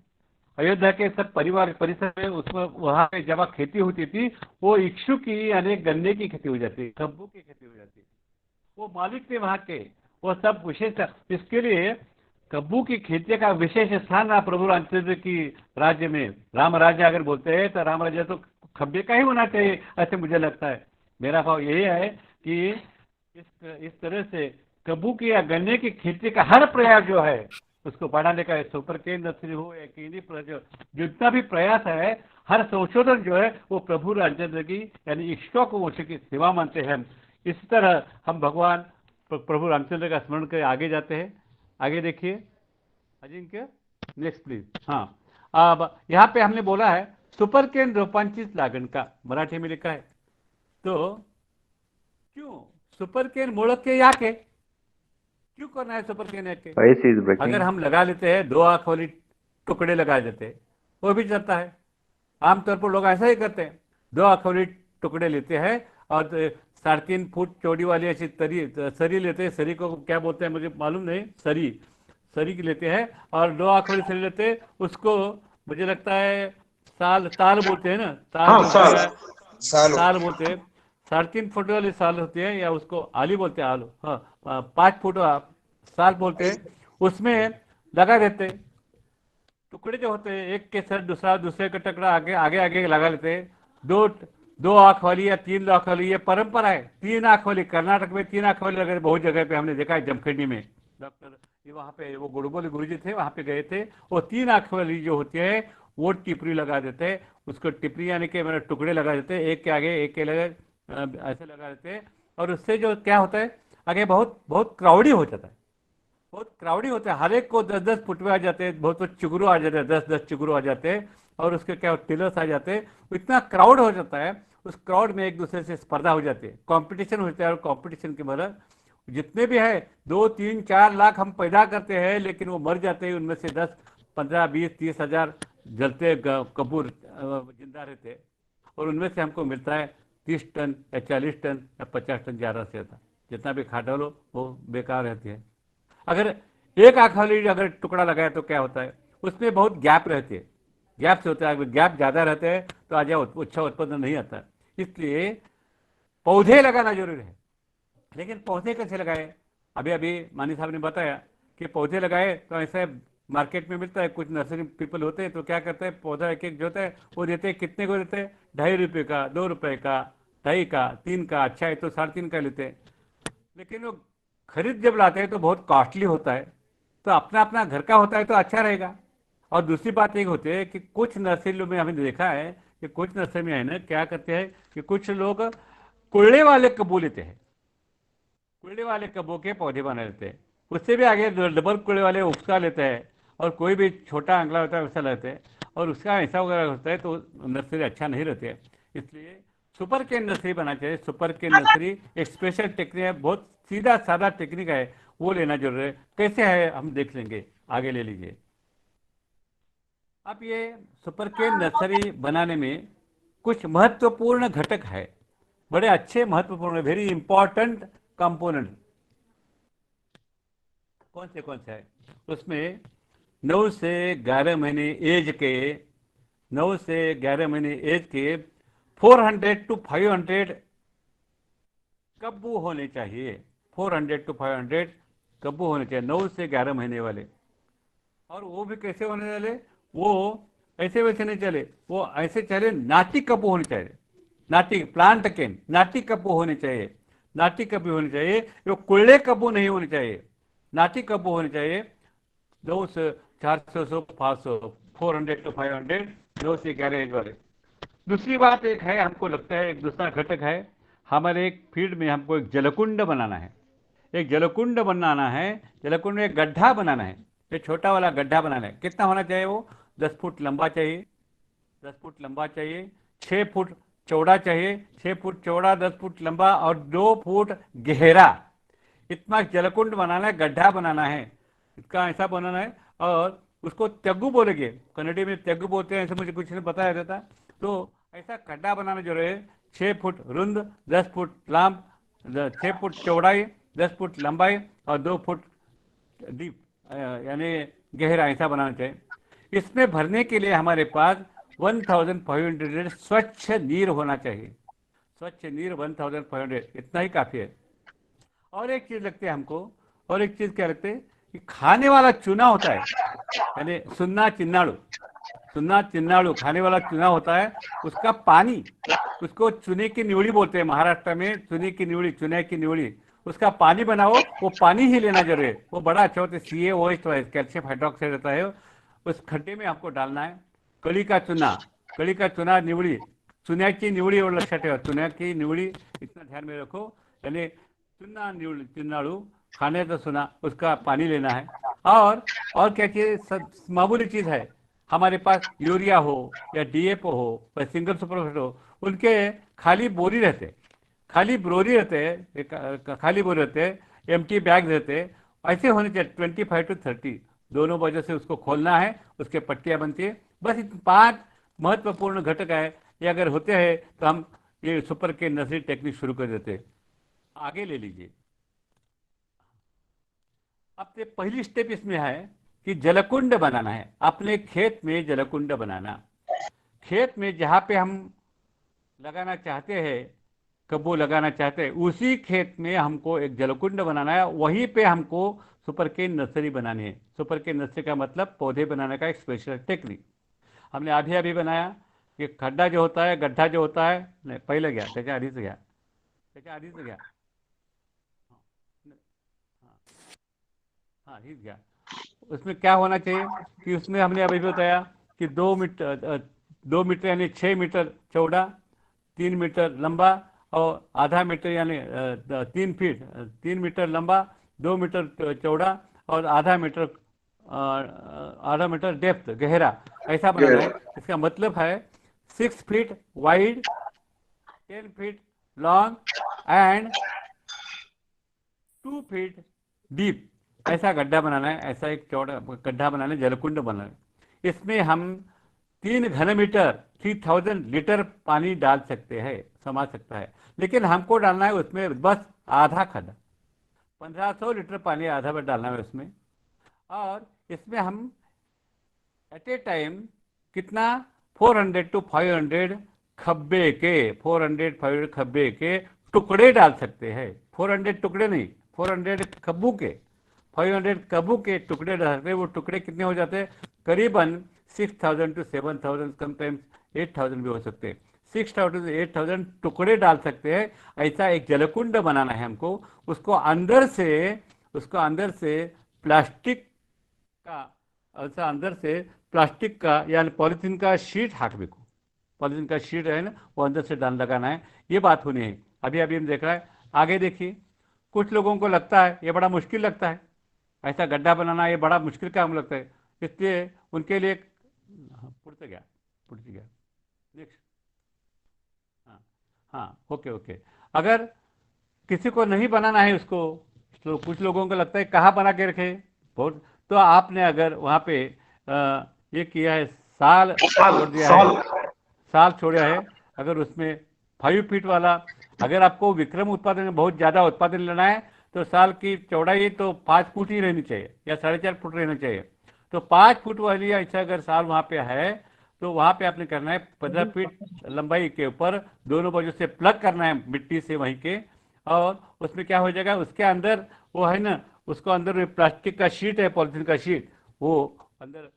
अयोध्या के सब परिवार परिसर में, उसमें वहाँ पे जब खेती होती थी वो इक्षु की यानी गन्ने की खेती हो जाती, कब्बू की खेती हो जाती, वो मालिक थे वहाँ के, वो सब विशेष। इसके लिए कब्बू की खेती का विशेष स्थान रहा प्रभु रामचंद्र की राज्य में। राम राज्य अगर बोलते हैं तो राम राज्य तो खब्बे का ही होना चाहिए, ऐसे मुझे लगता है। मेरा भाव यही है कि इस तरह से कब्बू की या गन्ने की खेती का हर प्रयास जो है उसको बढ़ाने का, सुपर केन नर्सरी हो या कीनी जितना भी प्रयास है, हर संशोधन जो है वो प्रभु रामचंद्र की यानी ईश्वर को वंश की सेवा मानते हैं। इसी तरह हम भगवान प्रभु रामचंद्र का स्मरण कर आगे जाते हैं। आगे देखिए अजिंक्य, नेक्स्ट प्लीज। हाँ, अब यहाँ पे हमने बोला है सुपर केन रोपांचित लागण का, मराठी में लिखा है। तो क्यों सुपर केन मोड़के याके, क्यों करना है सुपर केन याके? अगर हम लगा लेते हैं 2 आंख वाली टुकड़े लगा देते हैं वो भी चलता है। आमतौर पर लोग ऐसा ही करते हैं, 2 आंख वाली टुकड़े लेते हैं और 3.5 फुट चौड़ी वाली ऐसी सरी लेते हैं। सरी को क्या बोलते हैं मुझे मालूम नहीं, सरी की लेते हैं और 2 आंख वाली सरी लेते हैं। उसको मुझे लगता है ताल बोलते हैं ना, साल बोलते हैं। 3.5 फुट वाली साल होती है या उसको आली बोलते हैं, आलू। हाँ, 5 फुट साल बोलते हैं। उसमें लगा देते टुकड़े जो होते हैं, एक के साथ दूसरे का टुकड़ा आगे लगा लेते हैं। 2 आंख वाली या 3 आंख वाली ये परंपरा है। 3 आंख वाली कर्नाटक में 3 आंख वाली लगे, बहुत जगह पे हमने देखा है। जमखंडी में डॉक्टर वहाँ पे वो गुड़बोली गुरुजी थे, वहाँ पे गए थे। वो 3 आंख वाली जो होती है वो टिपरी लगा देते हैं। उसको टिपरी यानी कि मैंने टुकड़े लगा देते हैं, एक के आगे एक के लगे, ऐसे लगा देते हैं। और उससे जो क्या होता है आगे बहुत क्राउडी हो जाता है, बहुत क्राउडी होता है। हर एक को 10-10 फुटवे आ जाते हैं, बहुत चिगुरू आ जाते हैं, 10-10 चिगुरू आ जाते हैं और उसके क्या टिलर्स आ जाते हैं। इतना क्राउड हो जाता है, उस क्राउड में एक दूसरे से स्पर्धा हो जाती है, कंपटीशन होता है। और कंपटीशन के बाद जितने भी है 2, 3, 4 लाख हम पैदा करते हैं, लेकिन वो मर जाते हैं। उनमें से 10, 15, 20, 30 हजार जलते कपूर जिंदा रहते, और उनमें से हमको मिलता है 30 टन या 40 टन या 50 टन ज़्यादा से ज़्यादा। जितना भी खाद डालो वो बेकार रहती है। अगर एक आंख वाली अगर टुकड़ा लगाए तो क्या होता है, उसमें बहुत गैप रहती है, गैप से होता है। अगर गैप ज़्यादा रहते हैं तो आज अच्छा उत्पादन नहीं आता है। इसलिए पौधे लगाना जरूरी है। लेकिन पौधे कैसे लगाए? अभी अभी मानी साहब ने बताया कि पौधे लगाए तो ऐसे मार्केट में मिलता है, कुछ नर्सरी पीपल होते हैं तो क्या करते हैं, पौधा एक एक जो होता है वो देते हैं, कितने को देते हैं, ₹2.5 का, ₹2 का, 2.5 का, 3 का, अच्छा है तो 3.5 का लेते हैं। लेकिन वो खरीद जब लाते हैं तो बहुत कॉस्टली होता है। तो अपना अपना घर का होता है तो अच्छा रहेगा। और दूसरी बात एक होती है कि कुछ नर्सरी में हमने देखा है कि कुछ नर्सरी में है ना क्या करते हैं कि कुछ लोग कुल्ले वाले कब्बू लेते हैं, कुल्ले वाले कब्बों के पौधे बना लेते हैं, उससे भी आगे डबल कुल्ले वाले उसका लेते हैं, और कोई भी छोटा अंगला होता है वैसा लेते हैं, और उसका ऐसा वगैरह होता है तो नर्सरी अच्छा नहीं रहती है। इसलिए सुपर केन नर्सरी बनाना चाहिए। सुपर केन नर्सरी एक स्पेशल टेक्निक है, बहुत सीधा साधा टेक्निक है, वो लेना जरूरी है। कैसे है हम देख लेंगे, आगे ले लीजिए। अब ये सुपर केन नर्सरी बनाने में कुछ महत्वपूर्ण घटक है, बड़े अच्छे महत्वपूर्ण, वेरी इंपॉर्टेंट कंपोनेंट। कौन से है उसमें? 9 से 11 महीने एज के, 9 से 11 महीने एज के 400 to 500 कब्बू होने चाहिए। 400 to 500 कब्बू होने चाहिए 9 से 11 महीने वाले। और वो भी कैसे होने वाले? वो ऐसे वैसे नहीं चले, वो ऐसे चले, नाटी कब्बू होने चाहिए। नाटी प्लांट केन नाटी कब्बू होने चाहिए, नाटी कब्बू होने चाहिए, वो कुल्ले कब्बू नहीं होने चाहिए, नाटी कब्बू होने चाहिए। 2 से 400 500, 400 to 500, 9 से 11 एज वाले। दूसरी बात एक है, हमको लगता है एक दूसरा घटक है, हमारे एक फील्ड में हमको एक जलकुंड बनाना है। एक जलकुंड बनाना है, जलकुंड में एक गड्ढा बनाना है, एक छोटा वाला गड्ढा बनाना है। कितना होना चाहिए वो? 10 फुट लंबा चाहिए, 10 फुट लंबा चाहिए, 6 फुट चौड़ा चाहिए, 6 फुट चौड़ा, 10 फुट लंबा और 2 फुट गहरा। इतना जलकुंड बनाना है, गड्ढा बनाना है, इसका ऐसा बनाना है। और उसको त्यगु बोलेंगे, कन्नड़ी में त्यगु बोलते हैं, ऐसे मुझे कुछ नहीं बताया जाता। तो ऐसा गड्ढा बनाना जरूरी है, 6 फुट रुंद, 10 फुट लांब, 6 फुट चौड़ाई, 10 फुट लंबाई और 2 फुट डीप यानी गहरा, ऐसा बनाना चाहिए। इसमें भरने के लिए हमारे पास 1500 स्वच्छ नीर होना चाहिए। स्वच्छ नीर 1500, इतना ही काफ़ी है। और एक चीज़ लगती है हमको, और एक चीज़ क्या लगती है कि खाने वाला चूना होता है, यानी सुन्ना चिन्नाड़ू, सुन्ना चिन्नाड़ू खाने वाला चूना होता है, उसका पानी, उसको चूने की निवड़ी बोलते हैं महाराष्ट्र में, चूने की निवड़ी, चूने की निवड़ी, उसका पानी बनाओ, वो पानी ही लेना जरूरी है, वो बड़ा अच्छा होता है, CaOH, कैल्शियम हाइड्रोक्साइड रहता है, उस खड्डे में आपको डालना है। कळी का चूना, कळी का चूना निवड़ी, चुन्याची निवड़ी, और लक्षात ठेवा, चुन्याची निवड़ी, इतना ध्यान में रखो। यानी चुना निवड़ी, चिन्नाड़ू खाने का चूना, उसका पानी लेना है। और क्या चीज़ मामूली चीज़ है, हमारे पास यूरिया हो या DAP हो या सिंगल सुपर हो, उनके खाली बोरी रहते, खाली बोरी रहते हैं, खाली बोरी रहते हैं, एम्प्टी बैग रहते हैं, ऐसे होने चाहिए 25 to 30, दोनों वजह से उसको खोलना है, उसके पट्टियाँ बनती है। बस 5 महत्वपूर्ण घटक है, ये अगर होते हैं तो हम ये सुपर के नर्सरी टेक्निक शुरू कर देते। आगे ले लीजिए। अब से पहली स्टेप इसमें है कि जलकुंड बनाना है, अपने खेत में जलकुंड बनाना। खेत में जहाँ पे हम लगाना चाहते हैं, कब्बू लगाना चाहते हैं, उसी खेत में हमको एक जलकुंड बनाना है, वहीं पे हमको सुपर केन नर्सरी बनानी है। सुपर केन नर्सरी का मतलब पौधे बनाने का एक स्पेशल टेक्निक हमने अभी अभी बनाया। कि खड्डा जो होता है, गड्ढा जो होता है, नहीं पहले गया, त्याच्या आधीच गया, त्याच्या आधीच गया, हाँ ठीक गया। उसमें क्या होना चाहिए कि उसमें हमने अभी बताया कि 2 मीटर यानी 6 मीटर चौड़ा, 3 मीटर लंबा और आधा मीटर यानी 3 फीट, 3 मीटर लंबा, 2 मीटर चौड़ा और आधा मीटर डेप्थ गहरा, ऐसा बनाना है। इसका मतलब है 6 feet wide, 10 feet long and 2 feet deep, ऐसा गड्ढा बनाना है, ऐसा एक चौड़ा गड्ढा बनाना है, जलकुंड बनाना है। इसमें हम 3 घन मीटर 3000 लीटर पानी डाल सकते हैं, समा सकता है। लेकिन हमको डालना है उसमें बस आधा खड्डा, 1500 लीटर पानी आधा बार डालना है उसमें। और इसमें हम एट ए टाइम कितना 400 to 500 खब्बे के 400 खब्बे के टुकड़े डाल सकते हैं। 400 टुकड़े नहीं, 400 खब्बू के, 500 कब्बू के टुकड़े डाल सकते हैं। वो टुकड़े कितने हो जाते हैं? करीबन 6000 to 7000, समटाइम्स 8000 भी हो सकते हैं। 6000 to 8000 टुकड़े डाल सकते हैं। ऐसा एक जलकुंड बनाना है हमको। उसको अंदर से प्लास्टिक का, ऐसा अंदर से प्लास्टिक का यानी पॉलिथीन का शीट हाकಬೇಕು। पॉलिथीन का शीट है ना, वो अंदर से डाल लगाना है। ये बात होनी है। अभी अभी हम देख रहे हैं। आगे देखिए, कुछ लोगों को लगता है ये बड़ा मुश्किल लगता है, ऐसा गड्ढा बनाना ये बड़ा मुश्किल काम लगता है, इसलिए उनके लिए पुढ़ते गया नेक्स्ट। हाँ हाँ, ओके ओके। अगर किसी को नहीं बनाना है उसको, तो कुछ लोगों को लगता है कहाँ बना के रखे बहुत, तो आपने अगर वहाँ पे ये किया है, साल छोड़ दिया है, साल छोड़ा है, अगर उसमें 5 फीट वाला, अगर आपको विक्रम उत्पादन में बहुत ज़्यादा उत्पादन लेना है तो साल की चौड़ाई तो 5 फुट ही रहनी चाहिए या 4.5 फुट रहना चाहिए। तो 5 फुट वाली ऐसा अगर साल वहाँ पे है तो वहाँ पे आपने करना है 15 फीट लंबाई के ऊपर दोनों बाजू से प्लग करना है मिट्टी से वहीं के, और उसमें क्या हो जाएगा, उसके अंदर वो है ना, उसको अंदर में प्लास्टिक का शीट है, पॉलिथीन का शीट, वो अंदर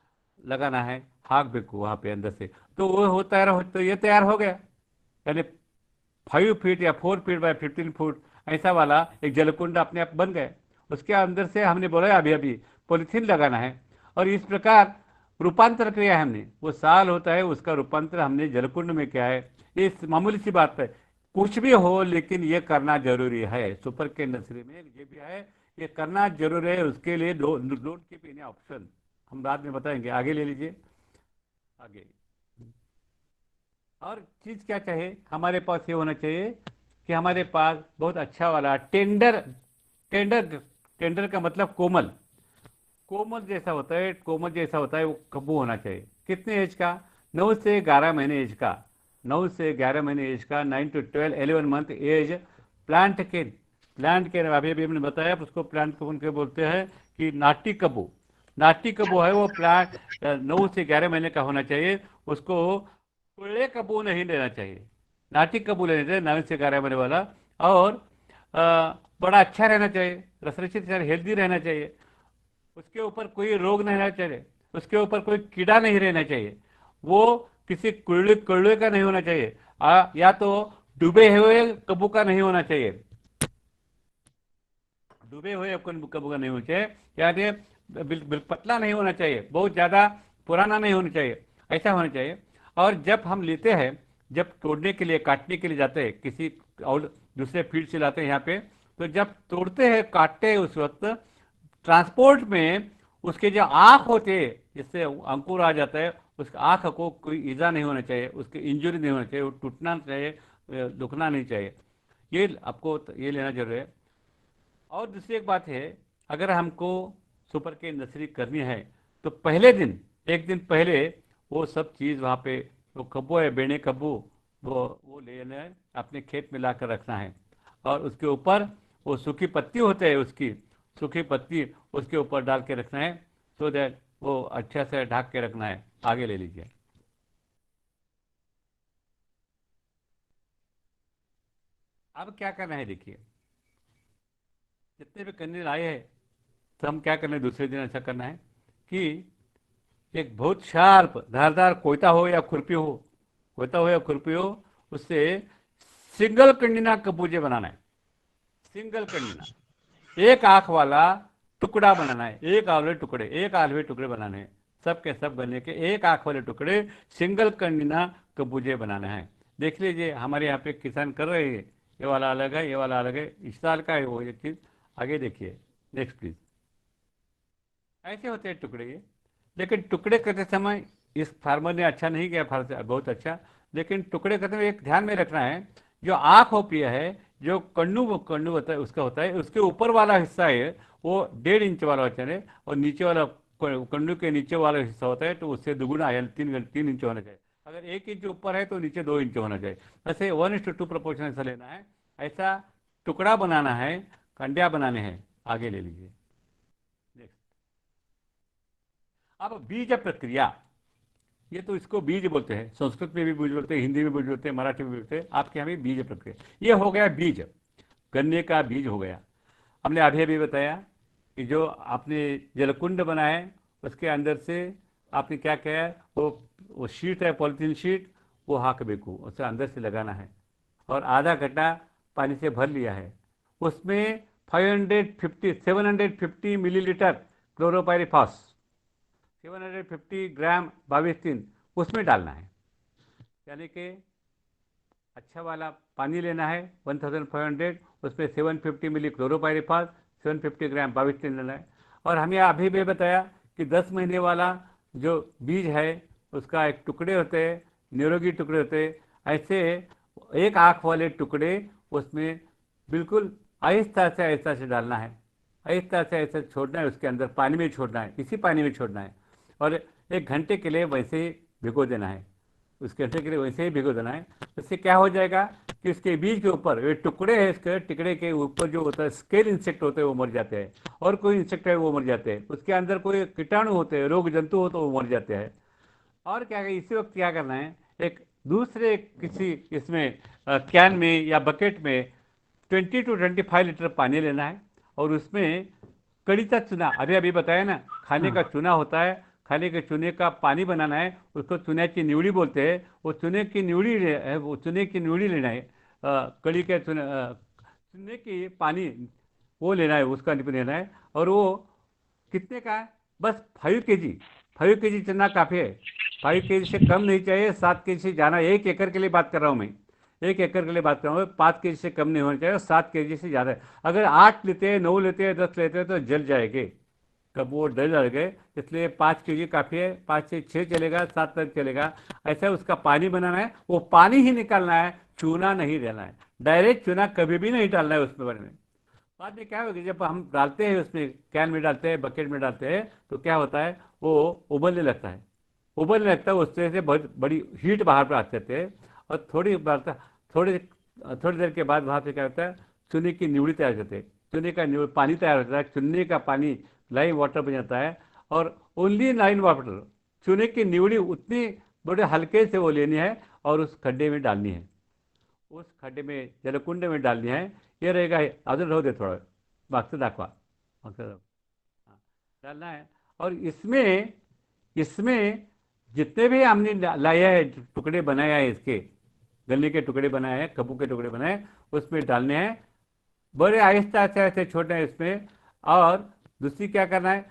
लगाना है, हाक बेको वहाँ पे अंदर से, तो वो होता है, तो ये तैयार हो गया। यानी 5 फीट या 4 फीट बाय 15 फुट ऐसा वाला एक जलकुंड अपने आप बन गए। उसके अंदर से हमने बोला अभी अभी पॉलिथीन लगाना है, और इस प्रकार रूपांतर किया है हमने। वो साल होता है उसका रूपांतर हमने जलकुंड में किया है। ये मामूली सी बात है, कुछ भी हो लेकिन ये करना जरूरी है। सुपर के नर्सरी में ये भी है, ये करना जरूरी है। उसके लिए डोंट कीप एनी ऑप्शन, हम बाद में बताएंगे। आगे ले लीजिए, आगे। और चीज़ क्या चाहिए हमारे पास, ये होना चाहिए कि हमारे पास बहुत अच्छा वाला टेंडर, टेंडर का मतलब कोमल, कोमल जैसा होता है, कोमल जैसा होता है वो कब्बू होना चाहिए। कितने एज का? 9 से 11 महीने एज का, 9 से 11 महीने एज का, 9 to 12 11 मंथ एज प्लांट के, अभी अभी हमने बताया उसको प्लांट को उनके बोलते हैं कि नाटी कब्बू, नाटी कब्बू है वो प्लांट 9 से 11 महीने का होना चाहिए। उसको कुल्ले कब्बू नहीं लेना चाहिए, नाटी कब्बू लेना चाहिए 9 से 11 महीने वाला। और बड़ा अच्छा रहना चाहिए, रसरचित हेल्दी रहना चाहिए, उसके ऊपर कोई रोग नहीं रहना चाहिए, उसके ऊपर कोई कीड़ा नहीं रहना चाहिए, वो किसी कुल्ले कुल्ले का नहीं होना चाहिए, या तो डूबे हुए कब्बू का नहीं होना चाहिए, डूबे हुए कब्बू का नहीं होना चाहिए, यानी पतला नहीं होना चाहिए, बहुत ज़्यादा पुराना नहीं होना चाहिए, ऐसा होना चाहिए। और जब हम लेते हैं, जब तोड़ने के लिए काटने के लिए जाते हैं किसी और दूसरे फील्ड से लाते हैं यहाँ पे, तो जब तोड़ते हैं काटते हैं उस वक्त ट्रांसपोर्ट में उसके जो आँख होते हैं जिससे अंकुर आ जाता है, उस आँख को कोई ईजा नहीं होना चाहिए, उसकी इंजरी नहीं होना चाहिए, वो टूटना चाहिए, दुखना नहीं चाहिए। ये आपको ये लेना जरूरी है। और दूसरी एक बात है, अगर हमको सुपर के नर्सरी करनी है तो पहले दिन, एक दिन पहले वो सब चीज़ वहाँ पे, वो कब्बू है, बेणे कब्बू, वो लेना है, अपने खेत में ला कर रखना है, और उसके ऊपर वो सूखी पत्ती होते हैं, उसकी सूखी पत्ती उसके ऊपर डाल के रखना है, सो दैट वो अच्छा से ढक के रखना है। आगे ले लीजिए। अब क्या करना है देखिए, जितने भी करने आए हैं तो हम क्या करना है, दूसरे दिन ऐसा करना है कि एक बहुत शार्प धारदार कोयता हो या खुरपी हो, कोयता हो या खुरपी हो, उससे सिंगल कंडीना कबूजे बनाना है, सिंगल कंडीना, एक आंख वाला टुकड़ा बनाना है, एक आलवे टुकड़े बनाने हैं, सब के सब बने के एक आंख वाले टुकड़े सिंगल कंडीना कबूजे बनाना है। देख लीजिए हमारे यहाँ पे किसान कर रहे हैं, ये वाला अलग है, ये वाला अलग है, इस साल का है वो ये चीज़। आगे देखिए, नेक्स्ट प्लीज। ऐसे होते हैं टुकड़े ये, लेकिन टुकड़े करते समय इस फार्मर ने अच्छा नहीं किया, बहुत अच्छा, लेकिन टुकड़े करते हुए एक ध्यान में रखना है, जो आँख होती है, जो कन्नू होता है उसका होता है, उसके ऊपर वाला हिस्सा है वो 1.5 इंच वाला होता है, और नीचे वाला कन्नू के नीचे वाला हिस्सा होता है तो उससे दुगुना यानी 3 इंच होना चाहिए। अगर 1 इंच ऊपर है तो नीचे 2 इंच होना चाहिए। ऐसे 1:2 प्रोपोर्शन ऐसा लेना है, ऐसा टुकड़ा बनाना है, कंडिया बनाने हैं। आगे ले लीजिए, नेक्स्ट। अब बीज प्रक्रिया, ये तो इसको बीज बोलते हैं, संस्कृत में भी बीज बोलते हैं, हिंदी में बीज बोलते हैं, मराठी में भी बोलते हैं, आपके यहाँ भी बीज प्रक्रिया। ये हो गया बीज, गन्ने का बीज हो गया। हमने अभी अभी बताया कि जो आपने जलकुंड बनाए उसके अंदर से आपने क्या किया है, वो शीट है, पॉलिथीन शीट, वो हाकबेकू उसे अंदर से लगाना है और आधा घंटा पानी से भर लिया है। उसमें 750 मिलीलीटर क्लोरोपाइरीफॉस, 750 ग्राम बाविस्टिन उसमें डालना है। यानी कि अच्छा वाला पानी लेना है 1500, उसमें 750 मिली क्लोरोपाइरीफॉस, 750 ग्राम बाविस्टिन लेना है। और हमें अभी भी बताया कि 10 महीने वाला जो बीज है उसका एक टुकड़े होते हैं, निरोगी टुकड़े होते हैं, ऐसे एक आँख वाले टुकड़े उसमें बिल्कुल आहिस्ता से डालना है, आहिस्ता से ऐसा छोड़ना है, उसके अंदर पानी में छोड़ना है, इसी पानी में छोड़ना है और 1 घंटे के लिए वैसे ही भिगो देना है, उसके घंटे के लिए वैसे ही भिगो देना है। इससे क्या हो जाएगा कि उसके बीज के ऊपर ये टुकड़े है, इसके टुकड़े के ऊपर जो होता है स्केल इंसेक्ट होते हैं वो मर जाते हैं, और कोई इंसेक्ट है वो मर जाते हैं, उसके अंदर कोई कीटाणु होते हैं, रोग जंतु हो तो वो मर जाते हैं। और क्या इसी वक्त क्या करना है, एक दूसरे किसी इसमें कैन में या बकेट में 20 to 25 लीटर पानी लेना है और उसमें कड़ी का चूना, अभी अभी बताया ना, खाने का चूना होता है, खाने के चूने का पानी बनाना है, उसको चूने की न्यूड़ी बोलते हैं। वो चूने की न्यूड़ी है, वो चूने की न्यूड़ी लेना है, कड़ी के चूने की पानी वो लेना है, उसका लेना है। और वो कितने का है, बस 5 kg, 5 kg चना काफ़ी है, 5 kg से कम नहीं चाहिए, 7 kg से जाना। 1 एकड़ के लिए बात कर रहा हूँ मैं, 1 एकड़ के लिए बात कर रहा हूँ, 5 kg से कम नहीं होना चाहिए, 7 kg से ज़्यादा है। अगर 8 लेते हैं, 9 लेते हैं, 10 लेते हैं तो जल जाएंगे, कब वो डल जाएंगे। इसलिए 5 kg काफ़ी है, 5 से 6 चलेगा, 7 तक चलेगा। ऐसा उसका पानी बनाना है, वो पानी ही निकालना है, चूना नहीं देना है, डायरेक्ट चूना कभी भी नहीं डालना है उसमें बने में। बाद में क्या होगा, जब हम डालते हैं उसमें, कैन में डालते हैं, बकेट में डालते हैं, तो क्या होता है, वो उबलने लगता है, उबलने लगता है, उससे से बहुत बड़ी हीट बाहर पर आते हैं। और थोड़ी देर के बाद वहाँ पे क्या होता है, चूने की न्यूड़ी तैयार करते हैं, चूने का पानी तैयार होता है, चूने का पानी लाइम वाटर बन जाता है। और ओनली लाइम वाटर, चूने की न्यूड़ी उतनी बड़े हल्के से वो लेनी है और उस खड्डे में डालनी है, उस खड्डे में जलकुंड में डालनी है। ये रहेगा, अजून राहू दे थोड़ा, मागचं दाखवा, डालना है। और इसमें इसमें जितने भी हमने लाया है, टुकड़े बनाया है, इसके गन्ने के टुकड़े बनाए हैं, कद्दू के टुकड़े बनाए हैं, उसमें डालने हैं, बड़े आहिस्ता आहिस्ता ऐसे छोड़ना है इसमें। और दूसरी क्या करना है,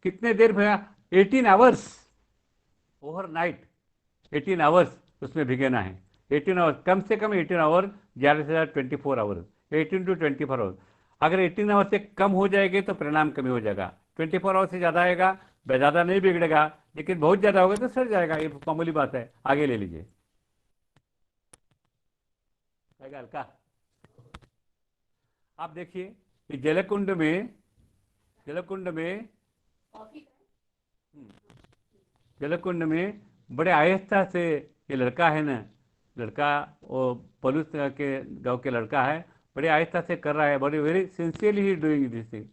कितने देर भैया, 18 आवर्स ओवरनाइट, 18 आवर्स उसमें भिगेना है, 18 आवर्स, कम से कम 18 आवर, ज़्यादा से ज़्यादा 24 आवर्स, 18 to 24 आवर्स। अगर 18 आवर्स से कम हो जाएगी तो परिणाम कमी हो जाएगा, 24 आवर्स से ज़्यादा आएगा, ज़्यादा नहीं बिगड़ेगा, लेकिन बहुत ज़्यादा होगा तो सड़ जाएगा, ये मामूली बात है। आगे ले लीजिए, हल्का। आप देखिए कि जलकुंड में जलकुंड में बड़े आहिस्ता से, ये लड़का है ना, लड़का वो पलूस के गांव के लड़का है, बड़े आहिस्ता से कर रहा है, बड़े very sincerely he doing this thing.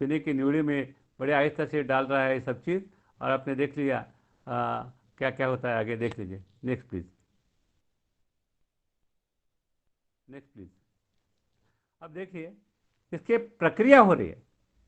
चूने की न्यूड़ी में बड़े आहिस्ता से डाल रहा है ये सब चीज़। और आपने देख लिया क्या क्या होता है, आगे देख लीजिए। Next please, next please. अब देखिए इसके प्रक्रिया हो रही है,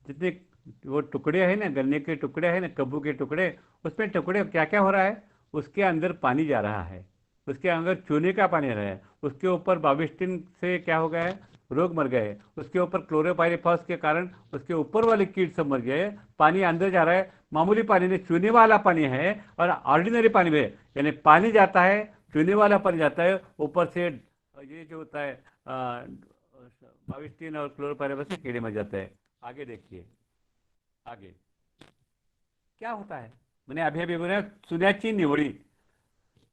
जितने वो टुकड़े हैं ना, गन्ने के टुकड़े हैं ना, कद्दू के टुकड़े, उसमें टुकड़े क्या क्या हो रहा है, उसके अंदर पानी जा रहा है, उसके अंदर चूने का पानी आ रहा है, उसके ऊपर बाविस्टिन से क्या हो गया है, रोग मर गए, उसके ऊपर क्लोरोपाइरीफॉस के कारण उसके ऊपर वाले कीट सब मर गए, पानी अंदर जा रहा है, मामूली पानी नहीं, चूने वाला पानी है और ऑर्डिनरी पानी में, यानी पानी जाता है, चूने वाला पानी जाता है, ऊपर से ये जो होता है बाविस्टिन और क्लोरोपाइरीफॉस से कीड़े मर जाते हैं। आगे देखिए, आगे क्या होता है, मैंने अभी अभी बोला, चुन्याची निवड़ी,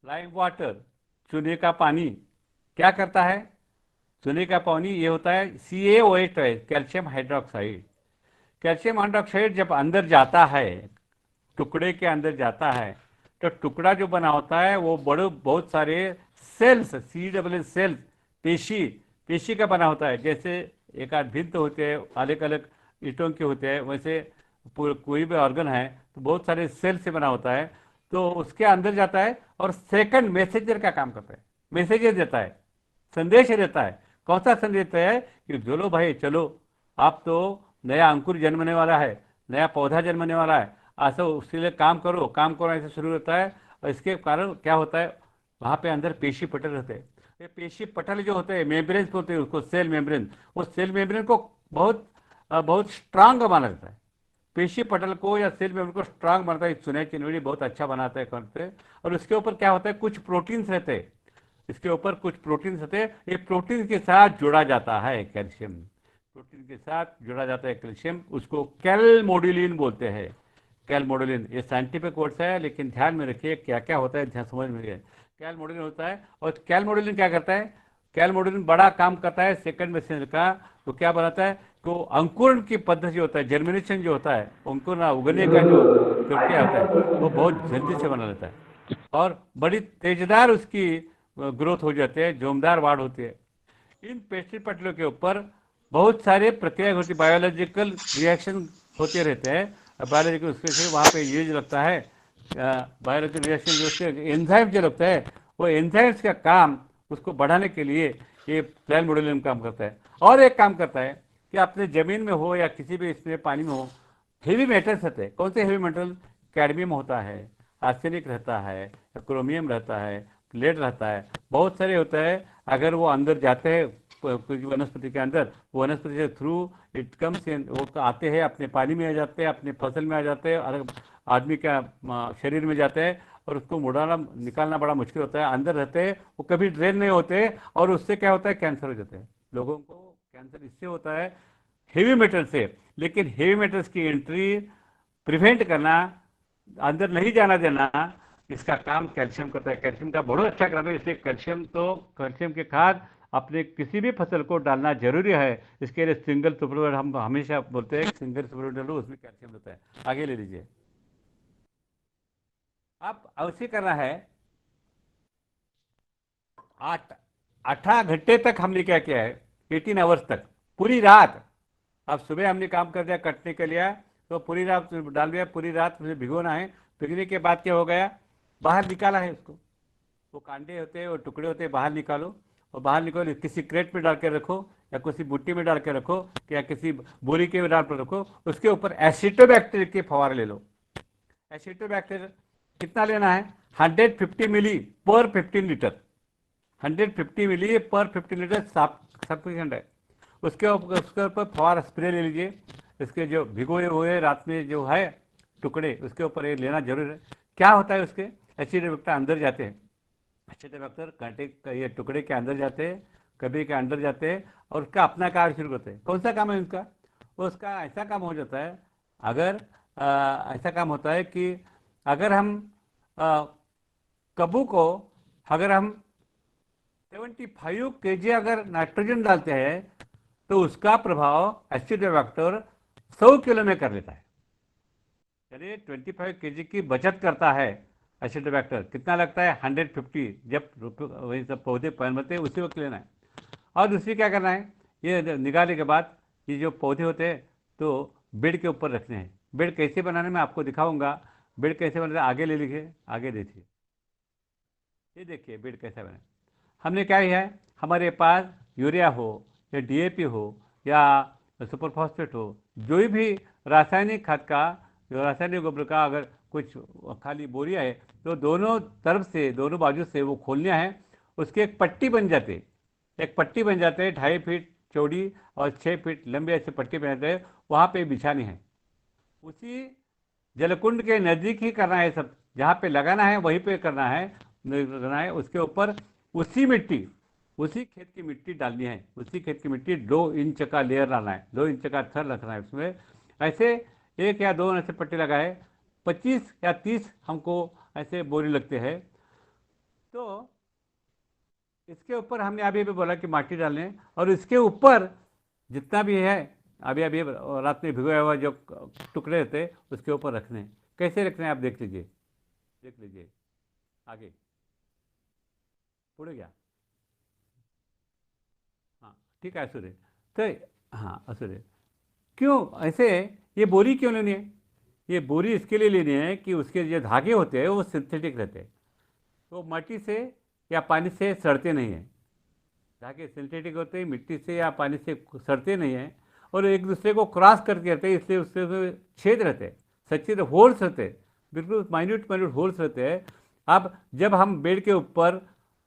लाइम वाटर, चूने का पानी क्या करता है, चूने का पानी ये होता है CaOH, calcium hydroxide. Calcium hydroxide जब अंदर जाता है, टुकड़े के अंदर जाता है, तो टुकड़ा जो बना होता है वो बड़े बहुत सारे सेल्स, CWS सेल्स, पेशी का बना होता है। जैसे एक आध भित्त होते हैं, अलग अलग ईंटों के होते हैं, वैसे कोई भी ऑर्गन है तो बहुत सारे सेल से बना होता है। तो उसके अंदर जाता है और सेकंड मैसेजर का काम करता है, मैसेजेस देता है, संदेश देता है। कौन सा संदेश देता है कि चलो भाई चलो, आप तो नया अंकुर जन्मने वाला है, नया पौधा जन्मने वाला है, ऐसा उसके लिए काम करो, काम करो, ऐसे शुरू होता है। और इसके कारण क्या होता है, वहाँ पे अंदर पेशी पटल रहते हैं। ये पेशी पटल जो होते हैं, मेम्ब्रेन होते हैं, उसको सेल मेम्ब्रेन, वो सेल मेम्ब्रेन को बहुत स्ट्रांग माना जाता है। पेशी पटल को या सेल मेम्ब्रेन को स्ट्रांग बनाता है, चुनाई चिनवड़ी बहुत अच्छा बनाता है करते हैं। और उसके ऊपर क्या होता है, कुछ प्रोटीन्स रहते हैं, इसके ऊपर कुछ प्रोटीन्स रहते हैं, ये प्रोटीन के साथ जुड़ा जाता है कैल्शियम, प्रोटीन के साथ जुड़ा जाता है कैल्शियम, उसको कैलमोडुलिन बोलते हैं। कैलमोडुलिन ये साइंटिफिक वर्ड्स है, लेकिन ध्यान में रखिए क्या क्या होता है, ध्यान समझ में गए। कैलमोडुलिन होता है, और कैलमोडुलिन क्या करता है, कैलमोडुलिन बड़ा काम करता है सेकंड मैसेंजर का। तो क्या बनाता है, तो अंकुरण की पद्धति होता है, जर्मिनेशन जो होता है, अंकुरण उगने का जो प्रक्रिया होता है, वो बहुत जल्दी से बना लेता है, और बड़ी तेजदार उसकी ग्रोथ हो जाती है, जोमदार वाढ़ होती है। इन पेस्ट्री पटलों के ऊपर बहुत सारे प्रक्रिया होती, बायोलॉजिकल रिएक्शन होते रहते हैं। बायोलॉजिकल उसके से वहाँ पे ये जो लगता है, बायोलॉजिकल रिएक्शन जो उसके एंजाइम जो लगता है, वो एंजाइम्स का काम उसको बढ़ाने के लिए ये प्लाज्मोडुलिन काम करता है। और एक काम करता है कि अपने ज़मीन में हो या किसी भी इसमें पानी में हो, हेवी मेटल्स रहते हैं। कौन से हेवी मेटल, कैडमियम होता है, आर्सेनिक रहता है, क्रोमियम रहता है, लेड रहता है, बहुत सारे होता है। अगर वो अंदर जाते हैं कुछ वनस्पति के अंदर, वो वनस्पति के थ्रू इट कम्स इन, वो आते हैं अपने पानी में आ जाते हैं, अपने फसल में आ जाते हैं, और आदमी का शरीर में जाते हैं, और उसको मुड़ाना निकालना बड़ा मुश्किल होता है। अंदर रहते हैं, वो कभी ड्रेन नहीं होते, और उससे क्या होता है, कैंसर हो जाते हैं। लोगों को कैंसर इससे होता है हेवी मेटल से। लेकिन हेवी मेटल्स की एंट्री प्रिवेंट करना, अंदर नहीं जाना देना, इसका काम कैल्शियम करता है। कैल्शियम का बहुत अच्छा करता है, इसलिए कैल्शियम के खाद अपने किसी भी फसल को डालना जरूरी है। इसके लिए सिंगल सुपरफॉस्फेट हम हमेशा बोलते हैं, सिंगल सुपरफॉस्फेट डालो, उसमें कैल्शियम होता है। आगे ले लीजिए। आप अवश्य करना है, 18 घंटे तक हमने क्या किया है, 18 आवर्स तक, पूरी रात। अब सुबह हमने काम कर दिया, कटने के लिए, तो पूरी रात डाल दिया, पूरी रात मुझे भिगोना है। भिगने के बाद क्या हो गया, बाहर निकाला है उसको, वो कांडे होते हैं, वो टुकड़े होते हैं, बाहर निकालो। और बाहर निकालो, किसी क्रेट में डाल के रखो, या किसी बुट्टी में डाल के रखो, या किसी बोरी के में डाल कर रखो। उसके ऊपर एसिटोबैक्टीरिया के फवारे ले लो। एसिटोबैक्टीरिया कितना लेना है, 150 मिली पर 15 लीटर, 150 मिली पर 15 लीटर सफिशिएंट है। उसके ऊपर फवारा स्प्रे ले लीजिए। इसके जो भिगोए हुए रात में जो है टुकड़े, उसके ऊपर ये लेना जरूर है। क्या होता है, उसके एसिडोबैक्टर अंदर जाते हैं, एसिडोबैक्टर कांटे ये टुकड़े के अंदर जाते हैं, कभी के अंदर जाते हैं, और उसका अपना कार्य शुरू करते हैं। कौन सा काम है उनका, उसका ऐसा काम हो जाता है, अगर ऐसा काम होता है कि अगर हम आ, कब्बू को, अगर हम 75 kg अगर नाइट्रोजन डालते हैं, तो उसका प्रभाव एसिडोबैक्टर 100 किलो में कर लेता है। चलिए 25 kg की बचत करता है एसिडोबैक्टर। कितना लगता है, 150, जब वही सब पौधे पनपते हैं उसी वक्त लेना है। और दूसरी क्या करना है, ये निकालने के बाद ये जो पौधे होते हैं, तो बेड के ऊपर रखने हैं। बेड कैसे बनाने में आपको दिखाऊंगा, बेड कैसे बनाते हैं, आगे ले लीजिए, आगे देखिए। ये देखिए बेड कैसा बना। हमने क्या किया है, हमारे पास यूरिया हो या डीएपी हो या सुपर फॉस्फेट हो, जो भी रासायनिक खाद का, जो रासायनिक गोबर का अगर कुछ खाली बोरिया है, तो दोनों तरफ से, दोनों बाजू से वो खोलना है। उसकी एक पट्टी बन जाती है, एक पट्टी बन जाते हैं 2.5 फीट चौड़ी और 6 फीट लंबे, ऐसे पट्टी बन जाते हैं, वहाँ पे बिछानी है। उसी जलकुंड के नज़दीक ही करना है सब, जहाँ पे लगाना है वहीं पे करना है, लगाना है उसके ऊपर। उसी मिट्टी, उसी खेत की मिट्टी डालनी है, उसी खेत की मिट्टी 2 इंच का लेयर डालना है, 2 इंच का थर रखना है उसमें। ऐसे 1 या 2 ऐसे पट्टी लगाए, 25 या 30 हमको ऐसे बोरी लगते हैं। तो इसके ऊपर हमने अभी अभी बोला कि माटी डालने, और इसके ऊपर जितना भी है अभी अभी रात में भिगोया हुआ जो टुकड़े रहते हैं, उसके ऊपर रखने हैं। कैसे रखने हैं आप देख लीजिए, देख लीजिए आगे, उड़ गया। हाँ ठीक है सूर्य, तो हाँ सूर्य, क्यों ऐसे, ये बोरी क्यों लेनी है, ये बोरी इसके लिए लेनी है कि उसके जो धागे होते हैं वो सिंथेटिक रहते हैं, तो मट्टी से या पानी से सड़ते नहीं हैं। धागे सिंथेटिक होते हैं, मिट्टी से या पानी से सड़ते नहीं हैं और एक दूसरे को क्रॉस करके रहते हैं, इसलिए उससे छेद रहते हैं, सच्चे होल्स रहते हैं, बिल्कुल माइन्यूट माइन्यूट होल्स रहते हैं। अब जब हम बेड के ऊपर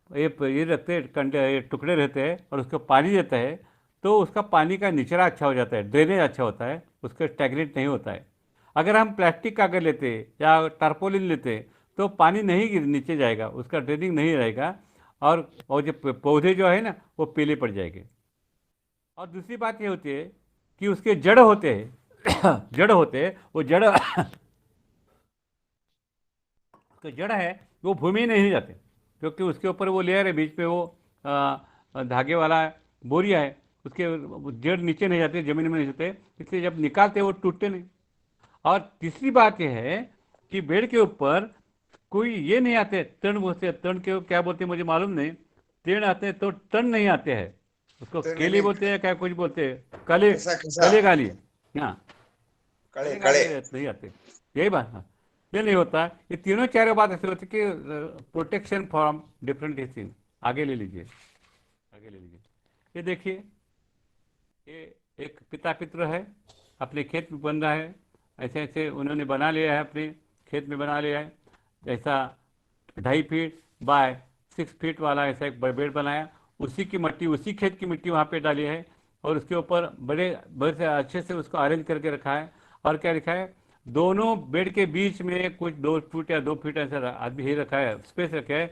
ये रखते हैं, कंडे टुकड़े रहते हैं और उसको पानी देता है तो उसका पानी का निचरा अच्छा हो जाता है, ड्रेनेज अच्छा होता है, उसका स्टैग्नेट नहीं होता है। अगर हम प्लास्टिक कागज लेते या टारपोलिन लेते तो पानी नहीं नीचे जाएगा, उसका ड्रेनिंग नहीं रहेगा और जो पौधे जो है ना वो पीले पड़ जाएंगे। और दूसरी बात ये होती है कि उसके जड़ होते हैं जड़ होते हैं, वो जड़ उसके जड़ है वो भूमि नहीं जाते, क्योंकि उसके ऊपर वो लेयर है, बीच में वो धागे वाला बोरिया है, उसके जड़ नीचे नहीं जाते, जमीन में नहीं जाते, इसलिए जब निकालते वो टूटते नहीं। और तीसरी बात यह है कि बेड के ऊपर कोई ये नहीं आते तण, बोलते हैं तण के क्या बोलते हैं मुझे मालूम नहीं, तण आते हैं तो तण नहीं आते हैं, उसको तण केले नहीं। बोलते हैं, क्या कुछ बोलते हैं, कले खिसा कले गाली, हाँ कळे कले कळे नहीं आते, यही बात। हाँ, ये नहीं होता। ये तीनों चारों बात ऐसे होती है कि प्रोटेक्शन फ्रॉम डिफरेंट डिसीज। आगे ले लीजिए, आगे ले लीजिए। ये देखिए, ये एक पिता पित्र है, अपने खेत में बन रहा है, ऐसे ऐसे उन्होंने बना लिया है, अपने खेत में बना लिया है, ऐसा 2.5 फीट बाय 6 फीट वाला ऐसा एक बेड बनाया, उसी की मिट्टी, उसी खेत की मिट्टी वहाँ पे डाली है और उसके ऊपर बड़े बड़े से अच्छे से उसको अरेंज करके रखा है। और क्या लिखा है, दोनों बेड के बीच में कुछ 2 फीट या 2 फीट ऐसा आदमी ही रखा है, स्पेस रखा है,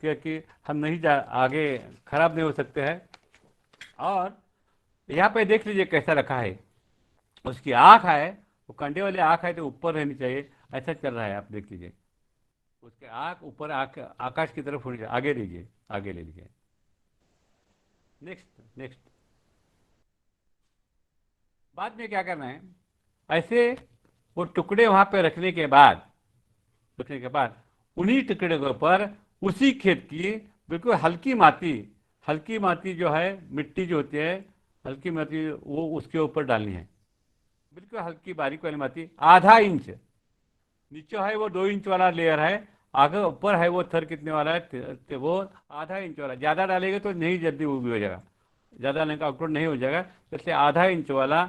क्योंकि हम नहीं जा आगे खराब नहीं हो सकते हैं। और यहाँ पे देख लीजिए कैसा रखा है, उसकी आँख है, वो कंडे वाली आँख है तो ऊपर रहनी चाहिए, ऐसा चल रहा है, आप देख लीजिए, उसके आँख ऊपर, आँख आकाश की तरफ होनी चाहिए। आगे लीजिए, आगे ले लीजिए, नेक्स्ट नेक्स्ट। बाद में क्या करना है, ऐसे वो टुकड़े वहाँ पे रखने के बाद उन्हीं टुकड़े के ऊपर उसी खेत की बिल्कुल हल्की माटी जो है, मिट्टी जो होती है हल्की माटी, वो उसके ऊपर डालनी है, बिल्कुल हल्की बारीक वाली माटी, आधा इंच नीचे है वो 2 इंच वाला लेयर है, आगे ऊपर है वो थर कितने वाला है, वो आधा इंच वाला। ज़्यादा डालेंगे तो नहीं जल्दी वो भी हो जाएगा, ज़्यादा नहीं का आउटपुट नहीं हो जाएगा, इसलिए आधा इंच वाला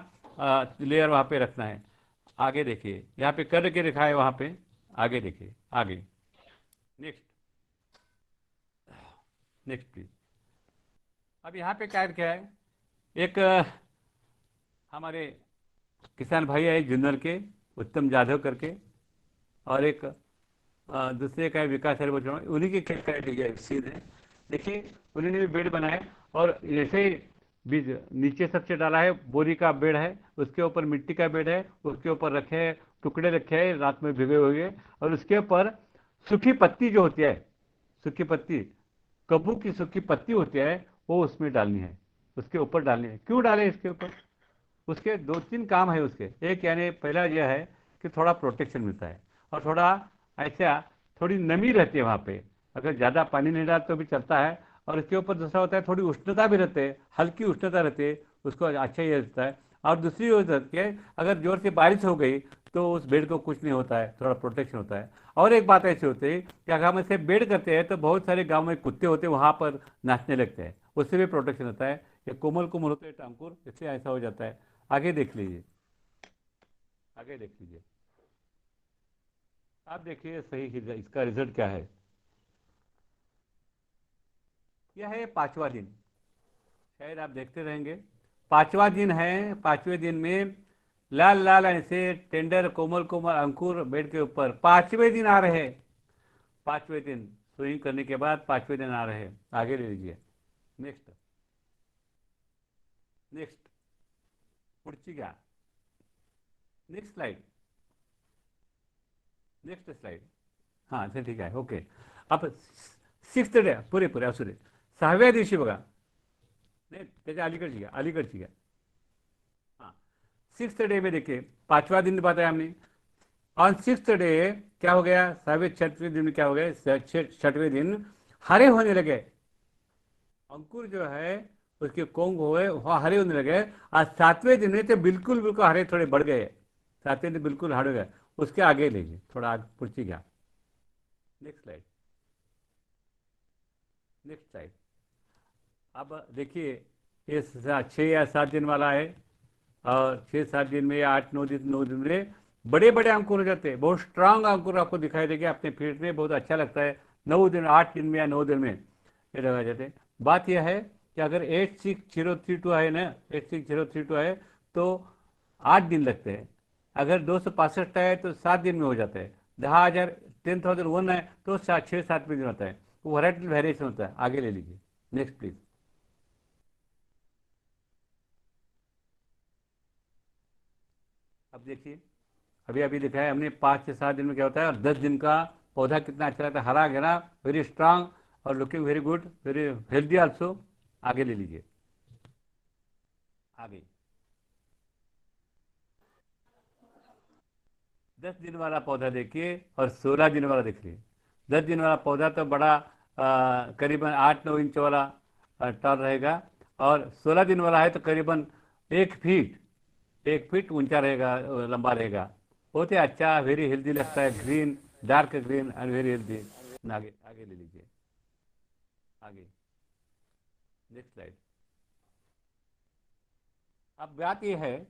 लेयर वहाँ पे रखना है। आगे देखिए, यहाँ पे कर के रखा है वहाँ पे, आगे देखिए, आगे नेक्स्ट, नेक्स्ट प्लीज। अब यहाँ पे क्या है, एक हमारे किसान भाई है जुन्नर के, उत्तम जाधव करके, और एक दूसरे का है विकास है, उन्हीं के खेत का सीन है। देखिए उन्होंने भी बेड बनाए और जैसे ही बीज नीचे सबसे डाला है, बोरी का बेड है, उसके ऊपर मिट्टी का बेड है, उसके ऊपर रखे टुकड़े रखे हैं रात में भिगे हुए, और उसके ऊपर सूखी पत्ती जो होती है, सूखी पत्ती, कब्बू की सूखी पत्ती होती है, वो उसमें डालनी है, उसके ऊपर डालनी है। क्यों डालें इसके ऊपर, उसके 2-3 काम है उसके। एक यानी पहला यह है कि थोड़ा प्रोटेक्शन मिलता है और थोड़ा ऐसा थोड़ी नमी रहती है वहाँ पे, अगर ज़्यादा पानी नहीं डाल तो भी चलता है। और इसके ऊपर दूसरा होता है थोड़ी उष्णता भी रहती है, हल्की उष्णता रहती है, उसको अच्छा ही रहता है। और दूसरी हो सकती है अगर जोर से बारिश हो गई तो उस बेड को कुछ नहीं होता है, थोड़ा प्रोटेक्शन होता है। और एक बात ऐसी होती है कि अगर हम ऐसे बेड करते हैं तो बहुत सारे गाँव में कुत्ते होते हैं, वहाँ पर नाचने लगते हैं, उससे भी प्रोटेक्शन होता है। ये कोमल कोमल होते हैं टांकुर, इसलिए ऐसा हो जाता है। आगे देख लीजिए, आगे देख लीजिए, आप देखिए सही इसका रिजल्ट क्या है। यह है 5वां दिन, शायद आप देखते रहेंगे, 5वां दिन है। 5वें दिन में लाल लाल ऐसे टेंडर कोमल कोमल अंकुर बेड के ऊपर 5वें दिन आ रहे हैं। 5वें दिन स्विंग करने के बाद 5वें दिन आ रहे हैं। आगे ले लीजिए, नेक्स्ट नेक्स्ट, पुढची घ्या, नेक्स्ट स्लाइड, नेक्स्ट स्लाइड, हां ते ठीक आहे, ओके। अब 6th डे पुरे असू दे, 6व्या दिवशी बघा, नहीं त्याच्या अलीकडची घ्या, अलीकडची घ्या, हाँ 6th डे में देखिए, 5वां दिन बताया हमने। ऑन 6th डे क्या हो गया, 6वें दिन में क्या हो गया, 6वें दिन हरे होने लगे, अंकुर जो है उसके कोंग हुए वहाँ हरे होने लगे। आज 7वें दिन में तो बिल्कुल बिल्कुल हरे थोड़े बढ़ गए, 7वें दिन बिल्कुल हरे गए, उसके आगे लीजिए, थोड़ा आगे पुर्ची गया। Next slide, next slide. अब देखिए ये 6 या 7 दिन वाला है, और 6-7 दिन में या 8-9 दिन में बड़े बड़े अंकुर हो जाते हैं, बहुत स्ट्रांग अंकुर आपको दिखाई देगा अपने फील्ड में, बहुत अच्छा लगता है। 9 दिन, 8 दिन में या 9 दिन में ये लगा जाते हैं। बात यह है कि अगर 86032 है ना, 86032 है तो 8 दिन लगते हैं। अगर 265 है तो 7 दिन में हो जाता है। 10,001 है तो 6-7 दिन होता है। वो वैरायटी वेरिएशन होता है। आगे ले लीजिए, नेक्स्ट प्लीज। अब देखिए अभी अभी लिखा है हमने 5 से 7 दिन में क्या होता है, और 10 दिन का पौधा कितना अच्छा लगता है, हरा गहरा, वेरी स्ट्रांग और looking very good, very healthy also. आगे ले लीजिए, आगे 10 दिन वाला पौधा देखिए और 16 दिन वाला देखिए। 10 दिन वाला पौधा तो बड़ा करीबन 8-9 इंच वाला टॉल रहेगा, और 16 दिन वाला है तो करीबन 1 फीट ऊंचा रहेगा, लंबा रहेगा। बहुत ही अच्छा, वेरी हेल्दी लगता है, green, dark green and very healthy. आगे आगे ले लीजिए, आगे नेक्स्ट स्लाइड। अब बात यह है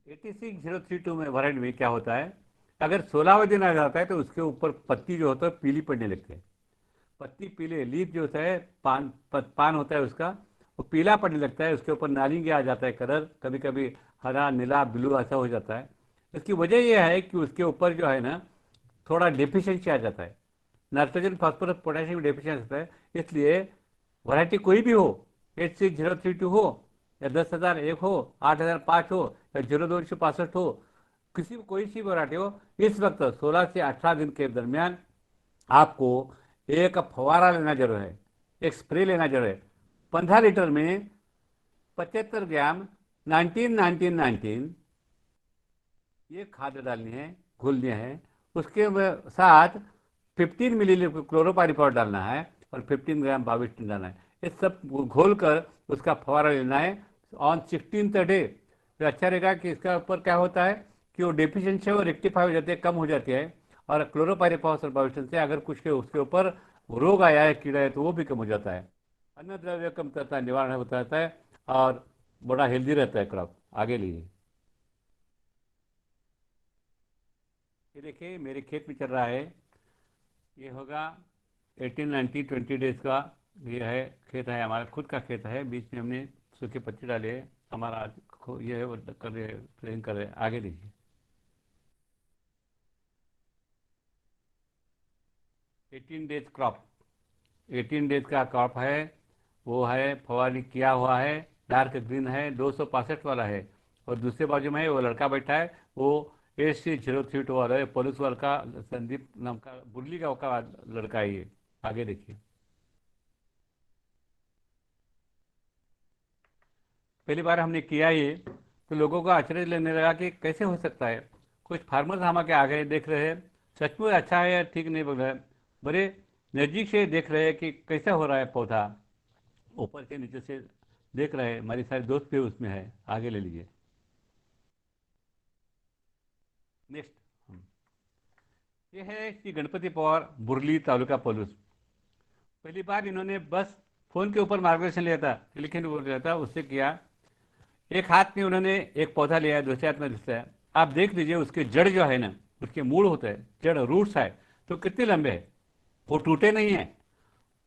86032 में वैरायटी में क्या होता है, अगर 16वें दिन आ जाता है तो उसके ऊपर पत्ती जो होता है पीली पड़ने लगती है। पत्ती पीले, लीफ जो होता है, पान होता है उसका, वो पीला पड़ने लगता है, उसके ऊपर नारंगी आ जाता है कलर, कभी कभी हरा, नीला, ब्लू ऐसा हो जाता है। इसकी वजह यह है कि उसके ऊपर जो है ना थोड़ा डेफिशिएंसी आ जाता है, नाइट्रोजन, फास्फोरस, पोटेशियम डेफिशिएंसी होता है। इसलिए वैरायटी कोई भी हो, 86032 हो या 10,001 हो, 8,005 हो या 0265 हो, किसी कोई सी वैरायटी हो, इस वक्त 16 से 18 दिन के दरमियान आपको एक फवारा लेना जरूर है, एक स्प्रे लेना जरूर है। 15 लीटर में 75 ग्राम 19-19-19 ये खाद डालनी है, घुलनी है। उसके साथ 15 मिलीलीटर क्लोरोपाइरीफॉस डालना है और 15 ग्राम बाविस्टिन डालना है। ये सब घोल कर उसका फवारा लेना है ऑन 16th डे। तो अच्छा रहेगा कि इसका ऊपर क्या होता है कि वो डेफिशिएंसी वो रेक्टिफाई हो जाती है, कम हो जाती है, और क्लोरोपाइरीफॉस और बाविस्टिन से अगर कुछ के उसके ऊपर रोग आया है, कीड़ा है, तो वो भी कम हो जाता है। अन्न द्रव्य कम करता है, निवारण होता रहता है और बड़ा हेल्दी रहता है क्रॉप। आगे लीजिए, ये देखिए मेरे खेत में चल रहा है, ये होगा 18-19-20 डेज का ये है, खेत है हमारा, खुद का खेत है। बीच में हमने सूखे पत्ते डाले हैं, हमारा ये है वो कर रहे प्लेन कर रहे। आगे देखिए, 18 डेज क्रॉप, 18 डेज का क्रॉप है, वो है फवारी किया हुआ है, डार्क ग्रीन है, 265 वाला है। और दूसरे बाजू में वो लड़का बैठा है, वो 86032 वाला है, पुलिस वाला का, संदीप नाम का, बुरली गाँव का लड़का है ये। आगे देखिए, पहली बार हमने किया ये तो लोगों को आश्चर्य लेने लगा कि कैसे हो सकता है। कुछ फार्मर्स हम आके आ गए, देख रहे हैं सचमुच अच्छा है या ठीक नहीं बोल रहा है, बड़े नज़दीक से देख रहे हैं कि कैसा हो रहा है पौधा, ऊपर के नीचे से देख रहे हैं। हमारी सारे दोस्त भी उसमें है। आगे ले लीजिए, नेक्स्ट। ये है श्री गणपति पवार, बुरली तालुका पुलिस। पहली बार इन्होंने बस फोन के ऊपर मार्गदर्शन लिया था, लेकिन बोल रहा था उससे किया। एक हाथ में उन्होंने एक पौधा लिया है, दूसरे हाथ में दूसरा है। आप देख लीजिए उसके जड़ जो है ना, उसके मूल होते हैं, जड़ रूट्स है तो कितने लंबे हैं, वो टूटे नहीं है,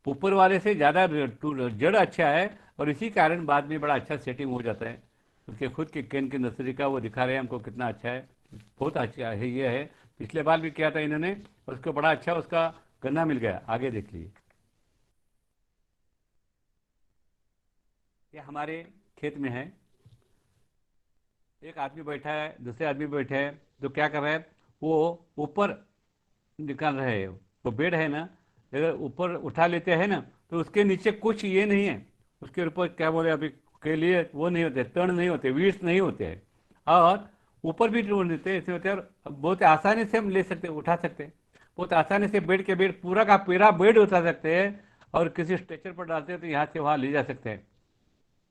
ऊपर वाले से ज़्यादा जड़ अच्छा है, और इसी कारण बाद में बड़ा अच्छा सेटिंग हो जाता है। उसके खुद के केन की नर्सरी का वो दिखा रहे हैं हमको कितना अच्छा है, बहुत अच्छा है ये है। पिछले बार भी किया था इन्होंने, उसको बड़ा अच्छा उसका गन्ना मिल गया। आगे देख लीजिए, ये हमारे खेत में है, एक आदमी बैठा है, दूसरे आदमी बैठे हैं, तो क्या कर रहे हैं, वो ऊपर निकाल रहे हैं। वो बेड है ना, अगर ऊपर उठा लेते हैं ना तो उसके नीचे कुछ ये नहीं है, उसके ऊपर क्या बोले अभी के लिए वो नहीं होते, तण नहीं होते, वीड्स नहीं होते हैं, और ऊपर भी ढूंढ देते हैं, ऐसे होते हैं। और बहुत आसानी से हम ले सकते हैं, उठा सकते हैं, बहुत आसानी से बेड के बेड पूरा का पूरा बेड उठा सकते हैं, और किसी स्ट्रेचर पर डालते हैं तो यहाँ से वहाँ ले जा सकते हैं।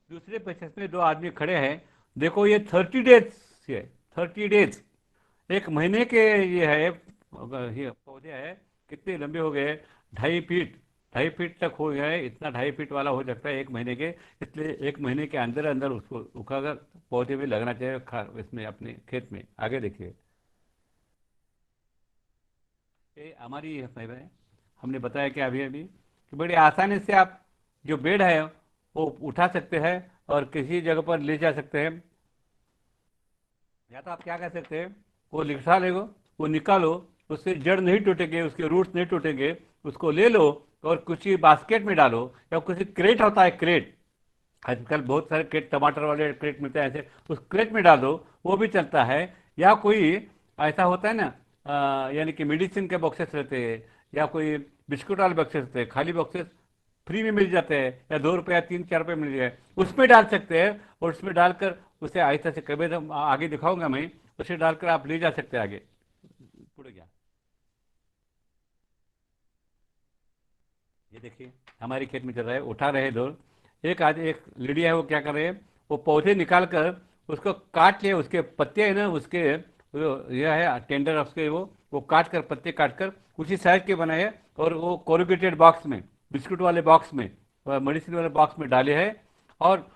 दूसरे पेशेंट में दो आदमी खड़े हैं, देखो ये 30 डेज से 30 डेज, 1 महीने के ये है, ये पौधे है। कितने लंबे हो गए, 2.5 फीट, 2.5 फीट तक हो गए, इतना 2.5 फीट वाला हो सकता है 1 महीने के। इसलिए 1 महीने के अंदर अंदर उसको उखाकर पौधे में लगना चाहिए, इसमें अपने खेत में। आगे देखिए, ये हमारी है, हमने बताया कि अभी अभी कि बड़ी आसानी से आप जो बेड है वो उठा सकते हैं और किसी जगह पर ले जा सकते हैं। या तो आप क्या कर सकते हैं, वो लिखा लेगो, वो निकालो, उससे जड़ नहीं टूटेंगे, उसके रूट्स नहीं टूटेंगे, उसको ले लो और कुछ बास्केट में डालो, या कुछ क्रेट होता है, क्रेट, आजकल बहुत सारे क्रेट, टमाटर वाले क्रेट मिलते हैं ऐसे, उस क्रेट में डाल दो, वो भी चलता है। या कोई ऐसा होता है ना, यानी कि मेडिसिन के बॉक्सेस रहते हैं, या कोई बिस्कुट वाले बॉक्सेस रहते हैं, खाली बॉक्सेस फ्री में मिल जाते हैं, या 2 रुपये या 3-4 रुपये मिल जाए, उसमें डाल सकते हैं। और उसमें डालकर उसे आहिस्ता से, कभी तो आगे दिखाऊंगा मैं, उसे डालकर आप ले जा सकते हैं आगे। पुढे गया, ये देखिए हमारे खेत में चल रहा है, उठा रहे हैं दो, एक आज एक लेडी है, वो क्या कर रहे हैं, वो पौधे निकाल कर उसको काट लिए, उसके पत्ते है ना, उसके यह है टेंडर उसके, वो काट कर, पत्ते काट कर उसी साइज के बनाए हैं, और वो कोरुगेटेड बॉक्स में, बिस्कुट वाले बॉक्स में, मेडिसिन वाले बॉक्स में डाले हैं। और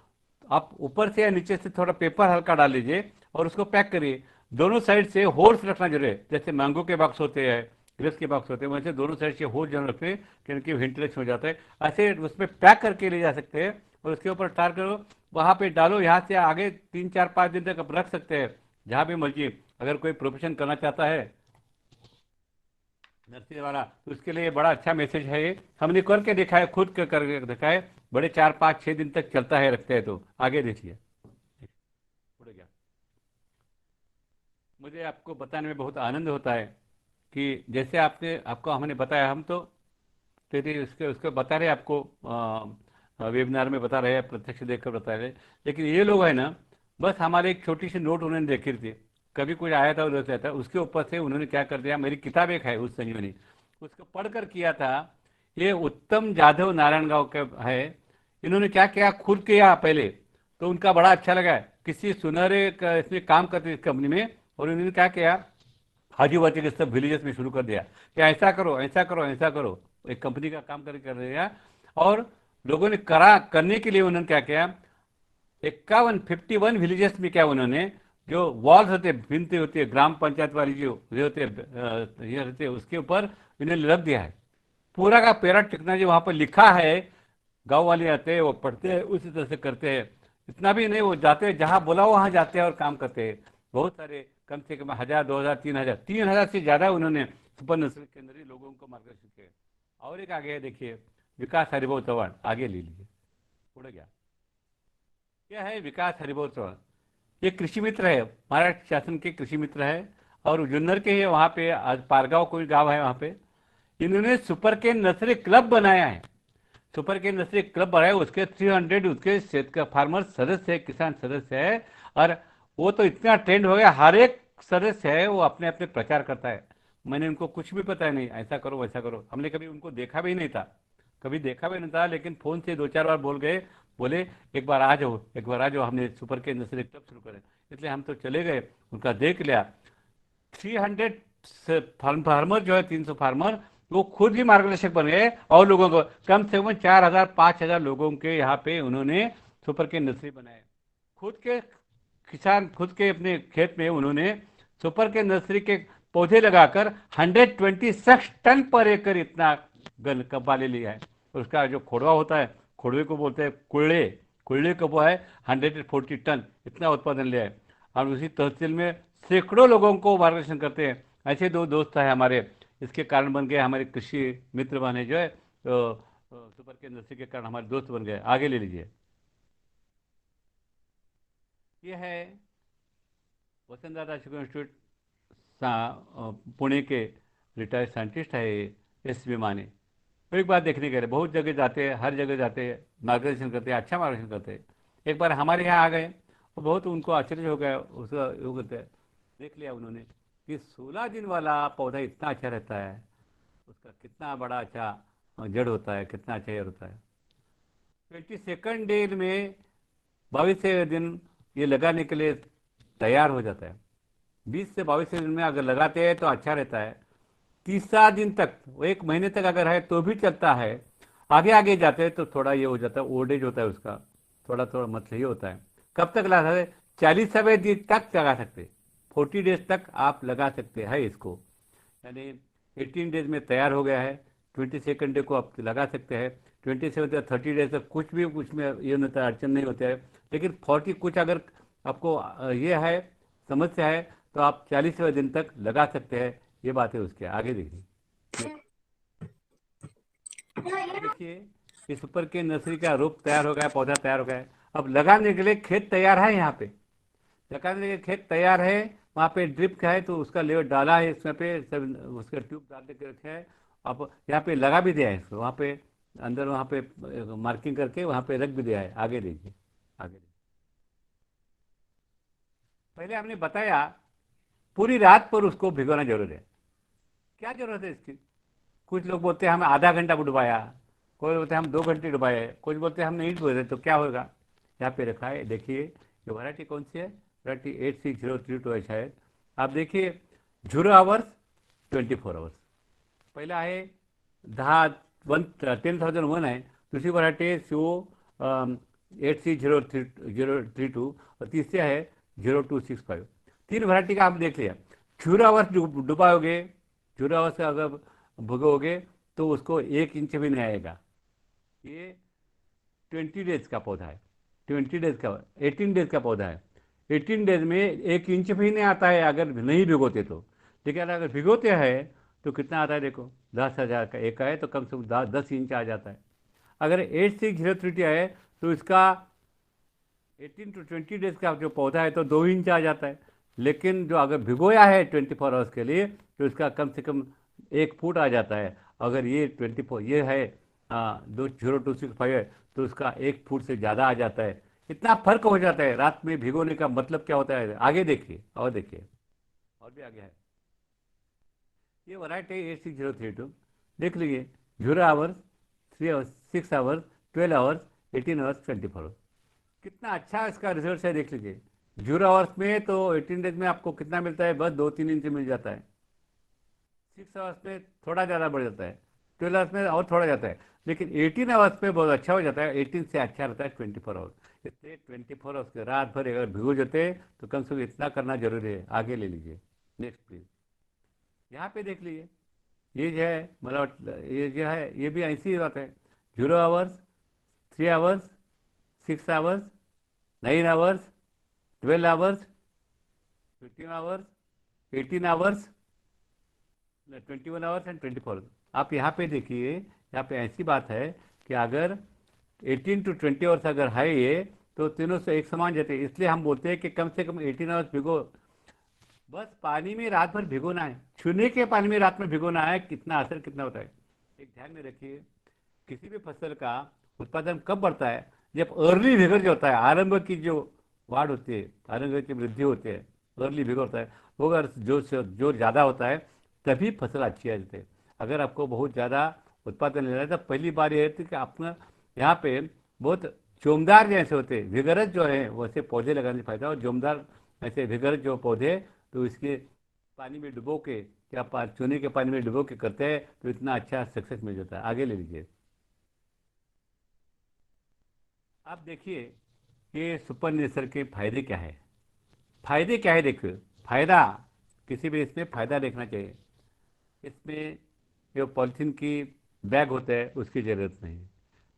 आप ऊपर से या नीचे से थोड़ा पेपर हल्का डाल लीजिए और उसको पैक करिए। दोनों साइड से होल्स रखना जरूरी है, जैसे मैंगो के बॉक्स होते हैं, ग्रेप्स के बॉक्स होते हैं, वैसे दोनों साइड से होल जरूर रखते हैं, क्योंकि वेंटिलेशन हो जाता है। ऐसे उसमें पैक करके ले जा सकते हैं और उसके ऊपर टार करो, वहाँ पे डालो, यहाँ से आगे 3-4-5 दिन तक आप रख सकते हैं, जहाँ भी मर्जी। अगर कोई प्रोफेशन करना चाहता है नर्सरी वाला, तो उसके लिए बड़ा अच्छा मैसेज है ये, हमने करके देखा है, खुद करके देखा है, बड़े 4-5-6 दिन तक चलता है, रखते हैं तो। आगे देखिए, उड़ गया। मुझे आपको बताने में बहुत आनंद होता है कि जैसे आपको हमने बताया, हम तो तेरी उसके उसके बता रहे आपको, वेबिनार में बता रहे हैं, प्रत्यक्ष देखकर बता रहे हैं, लेकिन ये लोग है ना, बस हमारे एक छोटी सी नोट उन्होंने देखी थी, कभी कुछ आया था उधर से था, उसके ऊपर से उन्होंने क्या कर दिया, मेरी किताब एक है उस संजीवनी, उसको पढ़कर किया था। ये उत्तम जाधव नारायणगांव का है, इन्होंने क्या किया, खुद किया पहले, तो उनका बड़ा अच्छा लगा, किसी सुनहरे इसमें काम करते इस कंपनी में, और उन्होंने क्या किया, आजू बाजू के सब विलेजेस में शुरू कर दिया कि ऐसा करो, ऐसा करो, ऐसा करो, एक कंपनी का काम करके कर दिया। और लोगों ने करने के लिए उन्होंने क्या किया, 51 विलेजेस में क्या उन्होंने, जो वॉल्स होते, भिंते होती है, ग्राम पंचायत वाली जो ये होते ये रहते, उसके ऊपर इन्होंने रख दिया है, पूरा का पूरा टेक्नोलॉजी वहां पर लिखा है। गांव वाले आते हैं, वो पढ़ते हैं, उसी तरह से करते हैं। इतना भी नहीं, वो जाते हैं जहां बोला वहां जाते हैं और काम करते हैं। बहुत सारे, कम से कम 1000, 2000, 3000 से ज्यादा उन्होंने सुपर नर्सरी के अंदर ही लोगों को मार्गदर्शन किया। और एक आगे है, देखिए, विकास हरिभाऊ चौहान, आगे ले लीजिए, उड़ गया। क्या है विकास हरिभाऊ चौहान, ये कृषि मित्र है, महाराष्ट्र शासन के कृषि मित्र है, और जुन्नर के ही वहाँ पे, आज पारगांव कोई गांव है वहाँ पे, इन्होंने सुपर के नर्सरी क्लब बनाया है। सुपर के नर्सरी क्लब बनाया, उसके 300 उसके फार्मर सदस्य है, किसान सदस्य है। और वो तो इतना ट्रेंड हो गया, हर एक सदस्य है वो अपने अपने प्रचार करता है। मैंने उनको कुछ भी पता नहीं, ऐसा करो वैसा करो, हमने कभी उनको देखा भी नहीं था, कभी देखा भी नहीं था, लेकिन फोन से 2-4 बार बोल गए, बोले एक बार आ जाओ, एक बार आ जाओ, हमने सुपर के नर्सरी क्लब शुरू करें। इसलिए हम तो चले गए, उनका देख लिया। 300 फार्मर जो है, 300 फार्मर, वो खुद ही मार्गदर्शक बन गए, और लोगों को कम से कम 4000-5000 लोगों के यहाँ पे उन्होंने सुपर के नर्सरी बनाए। खुद के किसान, खुद के अपने खेत में उन्होंने सुपर के नर्सरी के पौधे लगाकर 126 टन पर एकड़ इतना गन कब्बा ले लिया है। उसका जो खोड़वा होता है, खोड़वे को बोलते हैं कुल्ले, कुल्ले का वो है 140 टन, इतना उत्पादन लिया है। और उसी तहसील में सैकड़ों लोगों को मार्गदर्शन करते हैं। ऐसे दो दोस्त है हमारे, इसके कारण बन गए हमारे कृषि मित्र बने जो है, सुपर के नर्सरी के कारण हमारे दोस्त बन गए। आगे ले लीजिए, ये है वसंतदादा शुगर इंस्टीट्यूट, पुणे के रिटायर्ड साइंटिस्ट है एस वी माने। तो एक बात देखने के लिए बहुत जगह जाते हैं, हर जगह जाते हैं, मार्गदर्शन करते हैं, अच्छा मार्गदर्शन करते हैं। एक बार हमारे यहाँ आ गए, वो बहुत उनको आश्चर्य हो गया, उसका वो कहते हैं, देख लिया उन्होंने कि 16 दिन वाला पौधा इतना अच्छा रहता है, उसका कितना बड़ा अच्छा जड़ होता है, कितना अच्छा जड़ होता है। 22nd डे में 22वें दिन ये लगाने के लिए तैयार हो जाता है। 20 से 22 दिन में अगर लगाते हैं तो अच्छा रहता है। 30 दिन तक, 1 महीने तक अगर है तो भी चलता है। आगे आगे जाते हैं तो थोड़ा ये हो जाता है, ओल्ड एज होता है उसका, थोड़ा थोड़ा मतलब ये होता है। कब तक लगा सकते? 40वें दिन तक लगा सकते, 40 डेज तक आप लगा सकते हैं इसको। यानी 18 डेज में तैयार हो गया है, 22nd डे को आप लगा सकते हैं। 27 या 30 डेज तक कुछ भी उसमें ये नहीं होता, अड़चन नहीं होता है। लेकिन 40 कुछ अगर आपको ये है, समस्या है, तो आप 40वें दिन तक लगा सकते हैं। ये बात है उसके आगे देखिए। देखिए, इस ऊपर के नर्सरी का रूप तैयार हो गया, पौधा तैयार हो गया है। अब लगाने के लिए खेत तैयार है यहाँ पे, लगाने के लिए खेत तैयार है। वहाँ पे ड्रिप का है तो उसका लेवल डाला है इसमें पे, सब उसका ट्यूब डाल के रखे है। अब यहाँ पे लगा भी दिया है इसको, वहाँ पे अंदर, वहाँ पे मार्किंग करके वहाँ पे रख भी दिया है। आगे देखिए, आगे देखिए। पहले हमने बताया पूरी रात पर उसको भिगोना जरूर है। क्या जरूरत है इसकी? कुछ लोग बोलते हैं हम आधा घंटा डुबाया, कोई बोलते हैं हम 2 घंटे डुबाए, कुछ बोलते हैं हम नहीं डुबाए, तो क्या होगा? यहाँ पे रखा है, देखिए ये वैरायटी कौन सी है, वैरायटी 86032 है शायद। आप देखिए, 0 आवर्स 24 आवर्स, पहिला आहे 10,001 आहे, दूसरी वैरायटी CO 8C0332 और तीसरी है 0265। 3 वैरायटी का आप देख लिया। 0 आवर्स डुबाओगे, 0 आवर्स का अगर भुगोगे तो उसको 1 इंच भी नहीं आएगा। ये 20 डेज का पौधा है, 20 डेज का, 18 डेज का पौधा है। 18 डेज में 1 इंच भी नहीं आता है अगर नहीं भिगोते तो। लेकिन अगर भिगोते हैं तो कितना आता है देखो, 10,000 का एक है तो कम से कम 10 इंच आ जाता है। अगर 86032 है तो इसका 18 to 20 डेज का जो पौधा है तो 2 इंच आ जाता है। लेकिन जो अगर भिगोया है 24 आवर्स के लिए तो इसका कम से कम 1 फुट आ जाता है। अगर ये 24 ये है 0265 है तो उसका 1 फुट से ज़्यादा आ जाता है। इतना फर्क हो जाता है। रात में भिगोने का मतलब क्या होता है, आगे देखिए, और देखिए, और भी आगे है। ये वैरायटी 86032 देख लीजिए, 0 hours, 3 hours, 6 hours, 12 hours, 18 hours, 24 hours. कितना अच्छा इसका रिजल्ट है, देख लीजिए। 0 आवर्स में तो 18 डेज में आपको कितना मिलता है, बस 2-3 इंच मिल जाता है। 6 आवर्स में थोड़ा ज़्यादा बढ़ जाता है, 12 आवर्स में और थोड़ा जाता है, लेकिन 18 आवर्स में बहुत अच्छा हो जाता है। 18 से अच्छा रहता है 24 आवर्स। इसलिए 24 आवर्स के रात भर अगर भिगो जाते तो कम से कम इतना करना जरूरी है। आगे ले लीजिए, नेक्स्ट प्लीज। यहाँ पे देख लीजिए, ये जो है मतलब ये जो है ये भी ऐसी ही बात है। 0 hours, 3 hours, 6 hours, 9 hours, 12 hours, 15 hours, 18 hours, 21 hours and 24। आप यहाँ पे देखिए, यहाँ पे ऐसी बात है कि अगर 18 to 20 आवर्स अगर है ये तो तीनों से एक समान जाते हैं। इसलिए हम बोलते हैं कि कम से कम 18 आवर्स भिगो, बस पानी में रात भर भिगोना है, छूने के पानी में रात में भिगोना है। कितना असर कितना होता है, एक ध्यान में रखिए। किसी भी फसल का उत्पादन कब बढ़ता है, जब अर्ली विगर जो होता है, आरंभ की जो वाढ़ होती है, आरंभ की वृद्धि होती है, अर्ली विगर होता है, वो अगर जो ज़्यादा होता है तभी फसल अच्छी आ जाती है। अगर आपको बहुत ज़्यादा उत्पादन लेना है तो पहली बार ये है कि अपना यहाँ पे बहुत जोमदार जैसे होते हैं, विगरज जो है वैसे पौधे लगाने से फायदा। और जोमदार ऐसे विगरज जो पौधे तो इसके पानी में डुबो के, क्या चूने के पानी में डुबो के करते हैं तो इतना अच्छा सक्सेस मिल जाता है। आगे ले लीजिए। आप देखिए कि सुपर नेचर के फायदे क्या है, फायदे क्या है देखिए। फायदा, किसी भी इसमें फायदा देखना चाहिए। इसमें जो पॉलिथीन की बैग होता है उसकी ज़रूरत नहीं,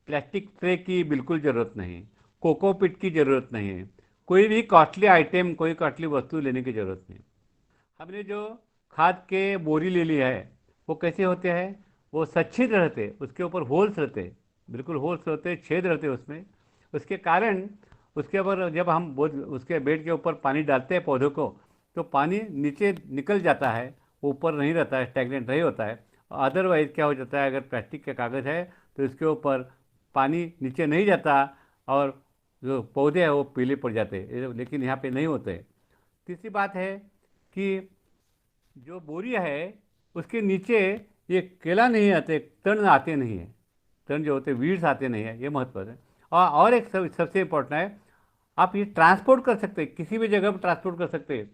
प्लास्टिक ट्रे की बिल्कुल ज़रूरत नहीं, कोकोपीट की ज़रूरत नहीं है, कोई भी कॉस्टली आइटम, कोई कॉस्टली वस्तु लेने की ज़रूरत नहीं। हमने जो खाद के बोरी ले ली है वो कैसे होते हैं, वो सच्छिद्र रहते, उसके ऊपर होल्स रहते, बिल्कुल होल्स रहते, छेद रहते उसमें। उसके कारण उसके ऊपर जब हम उसके बेड के ऊपर पानी डालते हैं पौधों को तो पानी नीचे निकल जाता है, ऊपर नहीं रहता है, स्टैगनेंट नहीं होता है। अदरवाइज क्या हो जाता है, अगर प्लास्टिक का कागज़ है तो इसके ऊपर पानी नीचे नहीं जाता और जो पौधे हैं वो पीले पड़ जाते हैं, लेकिन यहाँ पे नहीं होते। तीसरी बात है कि जो बोरी है उसके नीचे ये केला नहीं आते, तण आते नहीं है, तण जो होते वीड्स आते नहीं है, ये महत्व है। और एक सबसे इम्पोर्टेंट है, आप ये ट्रांसपोर्ट कर सकते हैं, किसी भी जगह पर ट्रांसपोर्ट कर सकते हैं।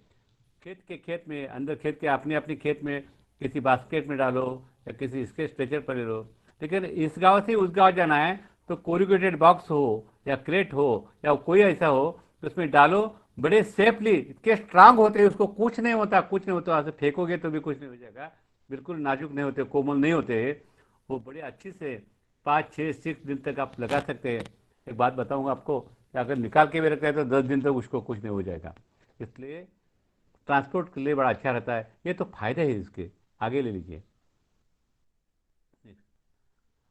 खेत में अंदर खेत के अपने अपने खेत में किसी बास्केट में डालो या किसी इसके स्ट्रेचर पर ले लो। लेकिन इस गांव से उस गांव जाना है तो कोरिगेटेड बॉक्स हो या क्रेट हो या कोई ऐसा हो तो उसमें डालो, बड़े सेफली, इतने स्ट्रांग होते हैं उसको कुछ नहीं होता, कुछ नहीं होता, वहाँ से फेंकोगे तो भी कुछ नहीं हो जाएगा, बिल्कुल नाजुक नहीं होते, कोमल नहीं होते, वो बड़े अच्छे से 5 6 6 दिन तक आप लगा सकते हैं। एक बात बताऊंगा आपको कि अगर निकाल के भी रखते हैं तो 10 दिन तक उसको कुछ नहीं हो जाएगा। इसलिए ट्रांसपोर्ट के लिए बड़ा अच्छा रहता है। ये तो फायदे हैं इसके, आगे ले लीजिए।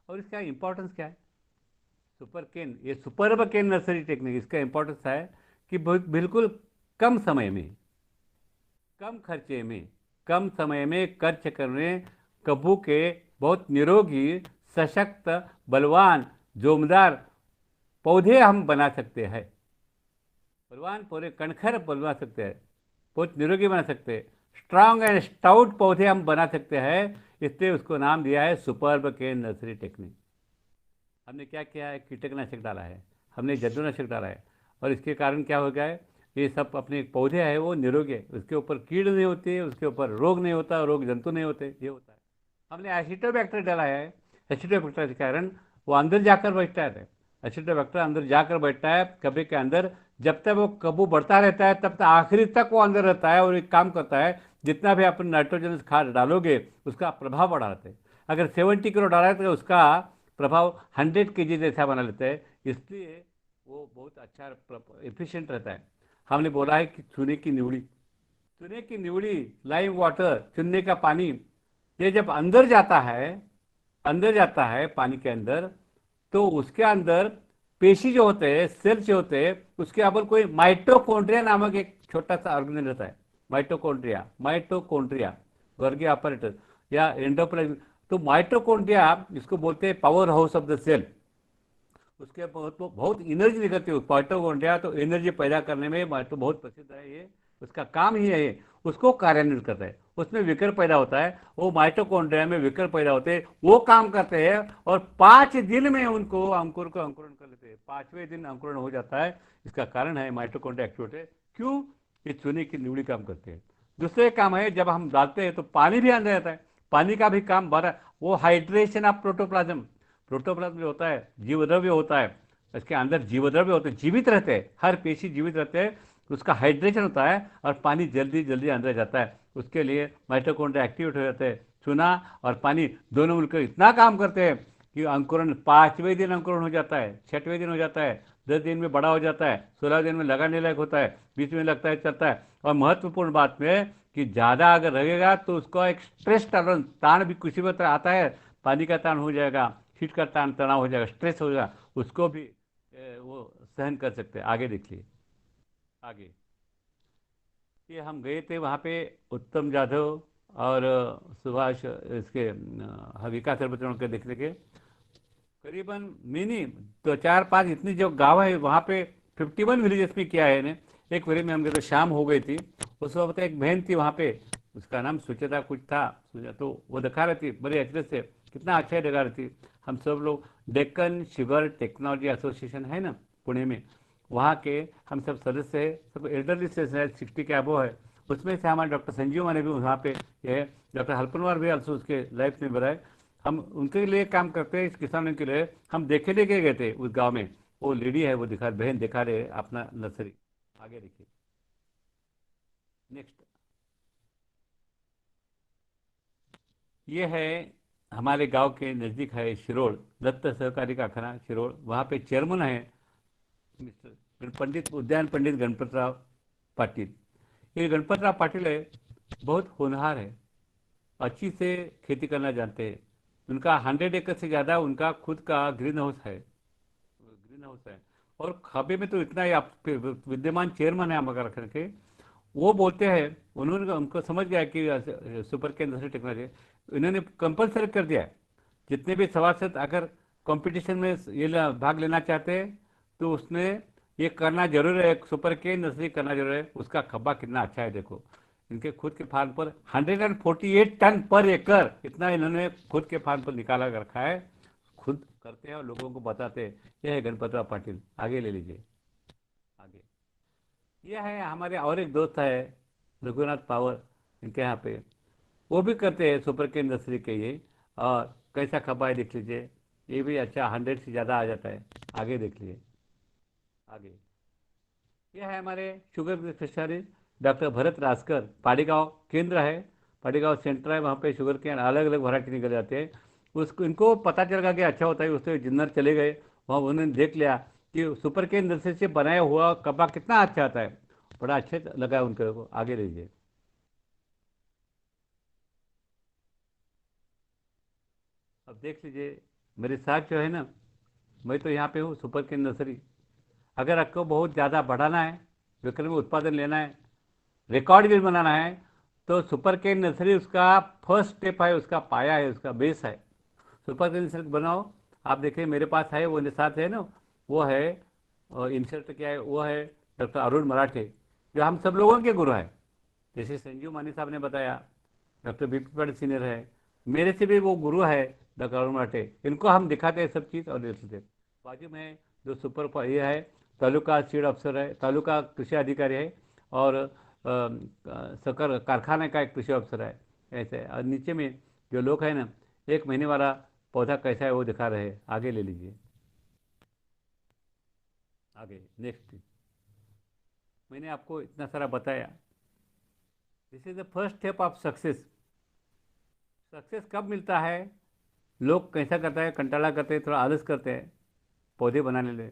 और इसका इंपॉर्टेंस क्या है? सुपर केन, ये सुपरब केन नर्सरी टेक्निक, इसका इंपॉर्टेंस है कि बिल्कुल कम समय में, कम खर्चे में, कम समय में खर्च करने कब्बू के बहुत निरोगी, सशक्त, बलवान, जोमदार पौधे हम बना सकते हैं। बलवान पौधे, कणखर बनवा सकते हैं, बहुत निरोगी बना सकते हैं, स्ट्रांग एंड स्टाउट पौधे हम बना सकते हैं। इसलिए उसको नाम दिया है सुपर्ब केन नर्सरी टेक्निक। हमने क्या किया है? कीटकनाशक डाला है, हमने जंतुनाशक डाला है, और इसके कारण क्या हो गया है? ये सब अपने पौधे है वो निरोगी है, उसके ऊपर कीड़ नहीं होती है, उसके ऊपर रोग नहीं होता, रोग जंतु नहीं होते, ये होता है। हमने एसिटोबैक्टर डाला है, एसिटोबैक्टर के कारण वो अंदर जाकर बैठता है, एसिटोबैक्टर अंदर जाकर बैठता है कब्बे के अंदर। जब तक वो कब्बू बढ़ता रहता है तब तक आखिरी तक वो अंदर रहता है और एक काम करता है, जितना भी अपन नाइट्रोजन खाद डालोगे उसका प्रभाव बढ़ाते हैं। अगर 70 किलो डाला है तो उसका प्रभाव 100 kg जैसा बना लेते हैं, इसलिए वो बहुत अच्छा एफिशिएंट रहता है। हमने बोला है कि चूने की निवड़ी, चूने की निवड़ी, लाइम वाटर, चूने का पानी, ये जब अंदर जाता है, अंदर जाता है पानी के अंदर, तो उसके अंदर पेशी जो होते हैं, सेल जो होते हैं, उसके अंदर कोई माइटोकॉन्ड्रिया नामक एक छोटा सा ऑर्गेनेल रहता है। माइटोकॉन्ड्रिया, माइटोकॉन्ड्रिया, वर्गी ऑपरेटर या एंडोप्लाज्म। तो माइटोकॉन्ड्रिया इसको बोलते हैं power house of the cell. उसके बहुत बहुत एनर्जी निकलती है माइटोकॉन्ड्रिया, तो एनर्जी पैदा करने में माइटो बहुत प्रसिद्ध है ये, उसका काम ही है ये, उसको कार्यान्वित करता है, उसमें विकर पैदा होता है, वो माइटोकॉन्ड्रिया में विकर पैदा होते हैं, वो काम करते हैं, और 5 दिन में उनको अंकुर को अंकुरण कर लेते हैं, 5वें दिन अंकुरण हो जाता है। इसका कारण है माइटोकॉन्ड्रिया एक्टिवेट है। क्यों? ये चूने की निवड़ी काम करते हैं। दूसरे काम है, जब हम डालते हैं तो पानी भी अंदर रहता है, पानी का भी काम बड़ा, वो हाइड्रेशन ऑफ प्रोटोप्लाज्म, प्रोटोप्लाज्म जो होता है जीवद्रव्य होता है, इसके अंदर जीवद्रव्य होते हैं, जीवित रहते हैं, हर पेशी जीवित रहते हैं, उसका हाइड्रेशन होता है और पानी जल्दी जल्दी अंदर जाता है। उसके लिए माइटोकॉन्ड्रिया एक्टिवेट हो जाते हैं। चूना और पानी दोनों मिलकर इतना काम करते हैं कि अंकुरण 5वें दिन अंकुरण हो जाता है, 6वें दिन हो जाता है, 10 दिन में बड़ा हो जाता है, 16 दिन में लगाने लायक होता है, बीच में लगता है, चलता है। और महत्वपूर्ण बात में कि ज़्यादा अगर लगेगा तो उसको एक स्ट्रेस टॉलरेंस, ताण भी किसी भी तरह आता है, पानी का ताण हो जाएगा, हीट का ताण तनाव हो जाएगा, स्ट्रेस हो जाएगा, उसको भी वो सहन कर सकते हैं। आगे देखिए, आगे ये हम गए थे वहाँ पे, उत्तम जाधव और सुभाष, इसके विकास सर्वचरण के देखने के करीबन मिनी 2 4 5 इतनी जो गाँव है वहाँ पे 51 विलेजेस में किया है इन्हें। एक विलेज में हम गए तो शाम हो गई थी, उस वक्त एक बहन थी वहाँ पे, उसका नाम सुचेता कुछ था, तो वो दिखा रही थी बड़े अच्छे से, कितना अच्छा ही दिखा रही थी। हम सब लोग डेक्कन शुगर टेक्नोलॉजी एसोसिएशन है ना पुणे में, वहाँ के हम सब सदस्य है, सब एल्डरली से 60 के अबो है। उसमें से हमारे डॉक्टर संजीव माने भी वहाँ पे है, डॉक्टर हल्पनवार भी also उसके लाइफ में है। हम उनके लिए काम करते हैं, इस किसानों के लिए। हम देखने के गए थे उस गांव में, वो लेडी है वो दिखा, बहन दिखा रहे अपना नर्सरी। आगे देखिए, नेक्स्ट। ये है हमारे गांव के नज़दीक है शिरोड़, दत्त सहकारी कारखाना शिरोड़, वहाँ पे चेयरमैन है मिस्टर पंडित, उद्यान पंडित गणपतराव पाटिल। ये गणपतराव पाटिल है, बहुत होनहार है, अच्छी से खेती करना जानते हैं। उनका 100 एकड़ से ज़्यादा उनका खुद का ग्रीन हाउस है, ग्रीन हाउस है। और खबे में तो इतना ही, आप विद्यमान चेयरमैन है हमारा रखने के, वो बोलते हैं, उन्होंने उनको समझ गया कि सुपर के इंडस्ट्री टेक्नोलॉजी, इन्होंने कंपलसरी कर दिया है, जितने भी सभासद अगर कंपटीशन में ये भाग लेना चाहते हैं तो उसने ये करना जरूर है, सुपर के नर्सरी करना जरूर है। उसका खब्बा कितना अच्छा है देखो, इनके खुद के फार्म पर 148 टन पर एकड़, इतना इन्होंने खुद के फार्म पर निकाला रखा है, खुद करते हैं और लोगों को बताते हैं। यह है गणपतराव पाटिल। आगे ले लीजिए, आगे। यह है हमारे और एक दोस्त है रघुनाथ पावर इनके यहाँ पे, वो भी करते हैं सुपर के नर्सरी के ये। और कैसा खपा है देख लीजिए, ये भी अच्छा 100 से ज़्यादा आ जाता है। आगे देख लीजिए, आगे ये है हमारे शुगर के स्पेशलिस्ट डॉक्टर भरत राजकर, पाड़ीगांव केंद्र है, पाड़ीगांव सेंटर है, वहाँ पे शुगर के अलग अलग वैरायटी निकल जाते हैं। उसको इनको पता चल गया कि अच्छा होता है, उससे जिन्नर चले गए, वहाँ उन्होंने देख लिया कि सुपर के नर्सरी से बनाया हुआ कपा कितना अच्छा आता है, बड़ा अच्छे लगा उनको। आगे लीजिए, अब देख लीजिए मेरे साथ जो है ना, मैं तो यहाँ पे हूँ सुपर के नर्सरी। अगर आपको बहुत ज़्यादा बढ़ाना है, विक्रमी उत्पादन लेना है, रिकॉर्ड भी बनाना है, तो सुपर केन नर्सरी उसका फर्स्ट स्टेप है, उसका पाया है, उसका बेस है। सुपर केन नर्सरी बनाओ। आप देखिए मेरे पास है, वो मेरे साथ है ना, वो है इंसर्ट क्या है, वो है डॉक्टर अरुण मराठे, जो हम सब लोगों के गुरु हैं। जैसे संजीव मानी साहब ने बताया, डॉक्टर बीपी पाटिल सीनियर है, मेरे से भी वो गुरु है डॉक्टर अरुण मराठे। इनको हम दिखाते हैं सब चीज़ और देते हैं। बाजू में जो सुपर ये है, तालुका सीड अफसर है, तालुका कृषि अधिकारी है, और शक्कर कारखाने का एक कृषि अफसर है, ऐसे। और नीचे में जो लोग हैं ना, 1 महीने वाला पौधा कैसा है वो दिखा रहे हैं। आगे ले लीजिए, आगे नेक्स्ट। मैंने आपको इतना सारा बताया, this is the first step of success. Success कब मिलता है? लोग कैसा करता है, कंटाला करते हैं, थोड़ा आलस करते हैं पौधे बनाने में।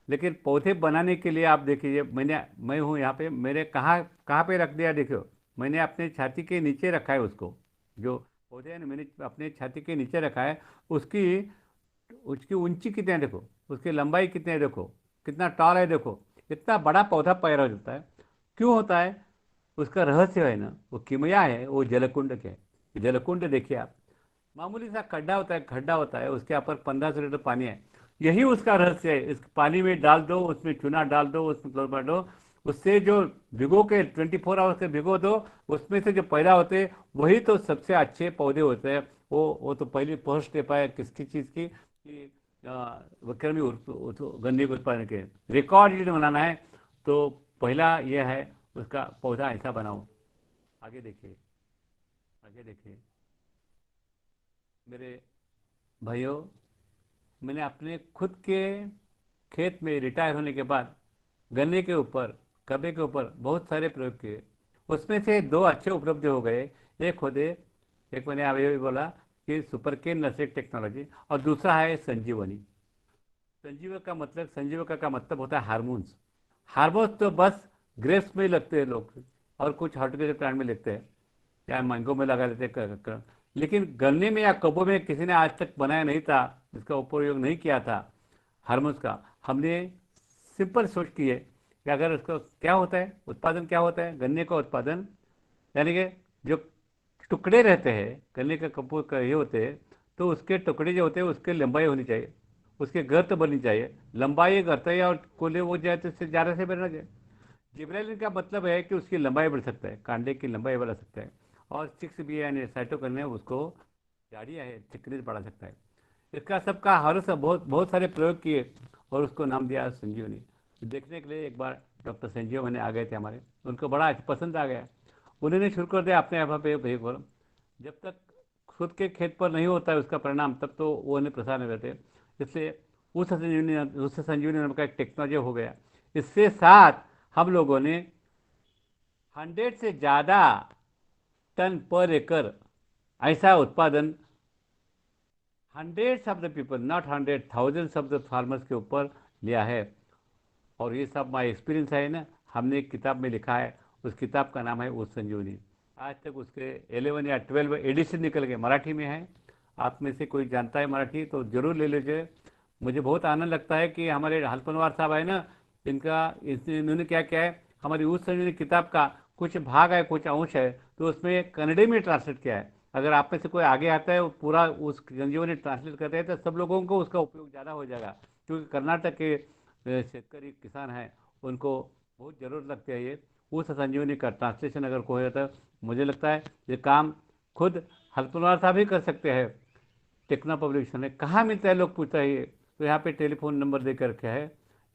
लेकिन पौधे बनाने के लिए आप देखिए, मैं हूँ यहाँ पे, मैंने कहाँ कहाँ पे रख दिया देखो, मैंने अपने छाती के नीचे रखा है उसको। जो पौधे हैं ना, मैंने अपने छाती के नीचे रखा है। उसकी उसकी ऊंची कितनी है देखो, उसकी लंबाई कितनी है देखो, कितना टॉल है देखो। इतना बड़ा पौधा पैदा हो जाता है, क्यों होता है? उसका रहस्य है ना, वो किमिया है, वो जलकुंड के। जलकुंड देखिए आप, मामूली सा खड्डा होता है, उसके ऊपर 1500 लीटर पानी है। यही उसका रहस्य है। इस पानी में डाल दो, उसमें चूना डाल दो, उसमें क्लोरीन दो, उससे जो भिगो के 24 आवर्स के भिगो दो, उसमें से जो पैदा होते हैं वही तो सबसे अच्छे पौधे होते हैं। वो तो पहली फर्स्ट स्टेप है किसकी चीज़ की, कि विक्रमी गन्ने के उत्पादन के रिकॉर्ड यदि बनाना है, तो पहला यह है उसका पौधा ऐसा बनाओ। आगे देखिए, आगे देखिए मेरे भाइयों, मैंने अपने खुद के खेत में रिटायर होने के बाद गन्ने के ऊपर, कब्बे के ऊपर बहुत सारे प्रयोग किए। उसमें से 2 अच्छे उपलब्ध हो गए। एक होते, एक मैंने अभी भी बोला कि सुपर केन नर्सरी टेक्नोलॉजी, और दूसरा है संजीवनी। संजीवका का मतलब होता है हार्मोन्स। हार्मोन्स तो बस ग्रेप्स में ही लगते हैं लोग, और कुछ हॉर्टिकल्चर प्लांट में लगते हैं, या मैंगो में लगा लेते हैं। लेकिन गन्ने में या कब्बों में किसी ने आज तक बनाया नहीं था, इसका उपयोग नहीं किया था हार्मोन्स का। हमने सिंपल सोच की है कि अगर उसका क्या होता है, उत्पादन क्या होता है, गन्ने का उत्पादन, यानी कि जो टुकड़े रहते हैं गन्ने के कपूर का ये होते हैं, तो उसके टुकड़े जो होते हैं उसकी लंबाई होनी चाहिए, उसके गर्त बननी चाहिए। लंबाई गर्त है और कोले वो जाए तो इससे ज़्यादा से बढ़ना चाहिए। जिब्रेलिन का मतलब है कि उसकी लंबाई बढ़ सकता है, कांडे की लंबाई बढ़ा सकता है। और 6B यानी साइटोकिन है, उसको झाड़ियाँ है थिकनेस बढ़ा सकता है। इसका सबका हर सब बहुत बहुत सारे प्रयोग किए, और उसको नाम दिया संजीवनी। देखने के लिए एक बार डॉक्टर संजीव मैंने आ गए थे हमारे, उनको बड़ा पसंद आ गया। उन्होंने शुरू कर दिया अपने यहाँ पे भाई बोल, जब तक खुद के खेत पर नहीं होता है उसका परिणाम, तब तो वो उन्हें प्रसार नहीं रहते। इसलिए उस संजीवनी नाम का एक टेक्नोलॉजी हो गया। इससे साथ हम लोगों ने 100 से ज़्यादा टन पर एकड़ ऐसा उत्पादन, hundreds of the people, not 100, thousands of the farmers के ऊपर लिया है। और ये सब माई एक्सपीरियंस है ना, हमने एक किताब में लिखा है, उस किताब का नाम है उस संजीवनी। आज तक उसके 11 या 12 एडिशन निकल गए, मराठी में है। आप में से कोई जानता है मराठी तो जरूर ले लीजिए। मुझे बहुत आनंद लगता है कि हमारे हल्पनवार साहब है ना, इन्होंने क्या किया है, हमारी उस संजीवनी किताब का कुछ भाग है, कुछ अंश है, तो उसमें कन्नड़ी में ट्रांसलेट किया है। अगर आप में से कोई आगे आता है वो पूरा उस संजीवनी ट्रांसलेट करते हैं, तो सब लोगों को उसका उपयोग ज़्यादा हो जाएगा। क्योंकि कर्नाटक के शेतकरी किसान हैं, उनको बहुत ज़रूरत लगती है ये उस संजीवनी का ट्रांसलेशन अगर कोई होता है। मुझे लगता है ये काम खुद हल्पनवार साहब ही कर सकते हैं। टेक्नो पब्लिकेशन है, कहाँ मिलता है लोग पूछता है ये, तो यहाँ पे टेलीफोन नंबर दे कर रखा है।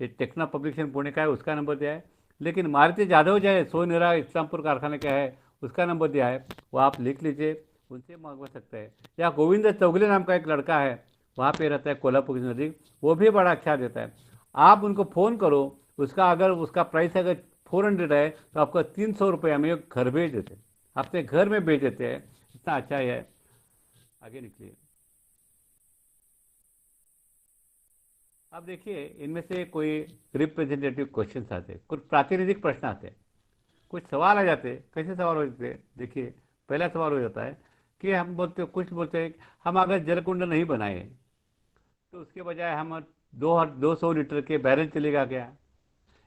ये टेक्नो पब्लिकेशन पुणे का है, उसका नंबर दिया है। लेकिन मारुति जाधव जो है सोनेरा इस्लामपुर कारखाने का है, उसका नंबर दिया है, वो आप लिख लीजिए, उनसे मंगवा सकते हैं। या गोविंद चौगले नाम का एक लड़का है, वहाँ पे रहता है कोल्हापुर के नज़दीक, वो भी बड़ा अच्छा देता है। आप उनको फ़ोन करो, उसका अगर उसका प्राइस अगर 400 है तो आपको 300 रुपये हमें घर भेज देते हैं, अपने घर में भेज देते हैं। इतना अच्छा है। आगे निकलिए। अब देखिए, इनमें से कोई रिप्रेजेंटेटिव क्वेश्चन आते हैं, कुछ प्रातिनिधिक प्रश्न आते हैं, कुछ सवाल आ जाते हैं। कैसे सवाल हो जाते हैं? देखिए, पहला सवाल हो जाता है कि हम बोलते, कुछ बोलते हैं हम अगर जलकुंड नहीं बनाए तो उसके बजाय हम 200 लीटर के बैरल चलेगा क्या?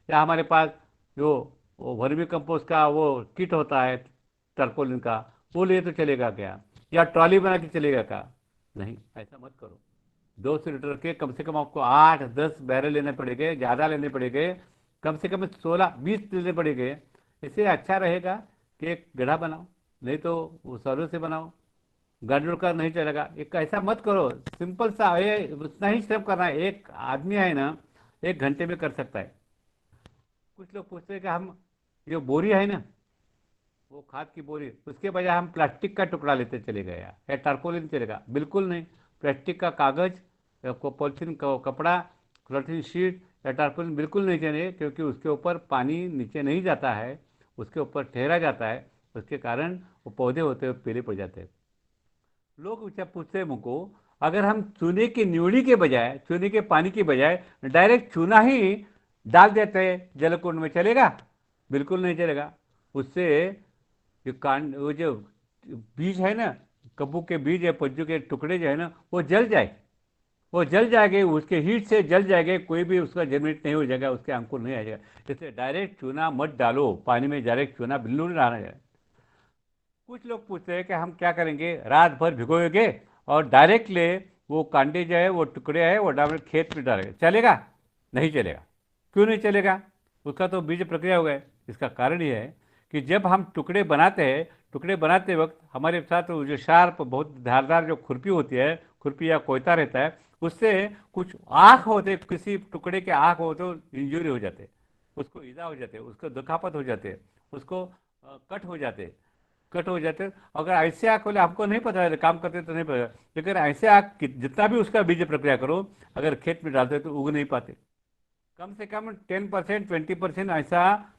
या हमारे पास जो वो वर्मी कंपोस्ट का वो किट होता है टर्पोलिन का, वो लिए तो चलेगा क्या? या ट्रॉली बना के चलेगा क्या? नहीं, ऐसा मत करो। 200 लीटर के कम से कम आपको 8-10 बैरल लेने पड़ेंगे, ज़्यादा लेने पड़ेंगे, कम से कम 16-20 लेने पड़ेंगे। इससे अच्छा रहेगा कि एक गड्ढा बनाओ, नहीं तो वो सौर से बनाओ, गार्डन का नहीं चलेगा। एक ऐसा मत करो, सिंपल सा है, उतना ही श्रम करना है। एक आदमी है ना, 1 घंटे में कर सकता है। कुछ लोग पूछते हैं कि हम जो बोरी है ना, वो खाद की बोरी, उसके बजाय हम प्लास्टिक का टुकड़ा लेते चले गए या टारपोलिन चलेगा? बिल्कुल नहीं। प्लास्टिक का कागज या पॉलिथीन का कपड़ा, पॉलिथीन शीट या टारपोलिन बिल्कुल नहीं चाहिए, क्योंकि उसके ऊपर पानी नीचे नहीं जाता है, उसके ऊपर ठहरा जाता है, उसके कारण वो पौधे होते हुए पीले पड़ जाते हैं। लोग मुझसे पूछते हैं मुझको, अगर हम चूने की न्यूड़ी के बजाय, चूने के पानी के बजाय डायरेक्ट चूना ही डाल देते हैं जलकुंड में, चलेगा? बिल्कुल नहीं चलेगा। उससे जो कांड, वो जो बीज है ना, कब्बू के बीज या पज्जू के टुकड़े जो है ना, वो जल जाए, वो जल जाएंगे, उसके हीट से जल जाएंगे, कोई भी उसका जर्मिनेट नहीं हो जाएगा, उसके अंकुर नहीं आ जाएगा। इसलिए डायरेक्ट चूना मत डालो पानी में, डायरेक्ट चूना बिल्कुल नहीं डालना जाए। कुछ लोग पूछते हैं कि हम क्या करेंगे, रात भर भिगोएंगे और डायरेक्ट ले वो कांडे जो है, वो टुकड़े है, वो डाल खेत में डालेंगे, चलेगा? नहीं चलेगा। क्यों नहीं चलेगा? उसका तो बीज प्रक्रिया हो गया। इसका कारण ये है कि जब हम टुकड़े बनाते हैं, टुकड़े बनाते वक्त हमारे साथ वो जो शार्प, बहुत धारदार जो खुरपी होती है, खुरपी या कोयता रहता है, उससे कुछ आँख होते, किसी टुकड़े के आँख हो तो इंजरी हो जाते, उसको ईजा हो जाते, उसको दुखापत हो जाते, उसको कट हो जाते, कट हो जाते। अगर ऐसे आँख वाले, हमको नहीं पता है, काम करते तो नहीं पता, लेकिन ऐसे आँख जितना भी उसका बीज प्रक्रिया करो, अगर खेत में डालते तो उग नहीं पाते। कम से कम 10%, 20% ऐसा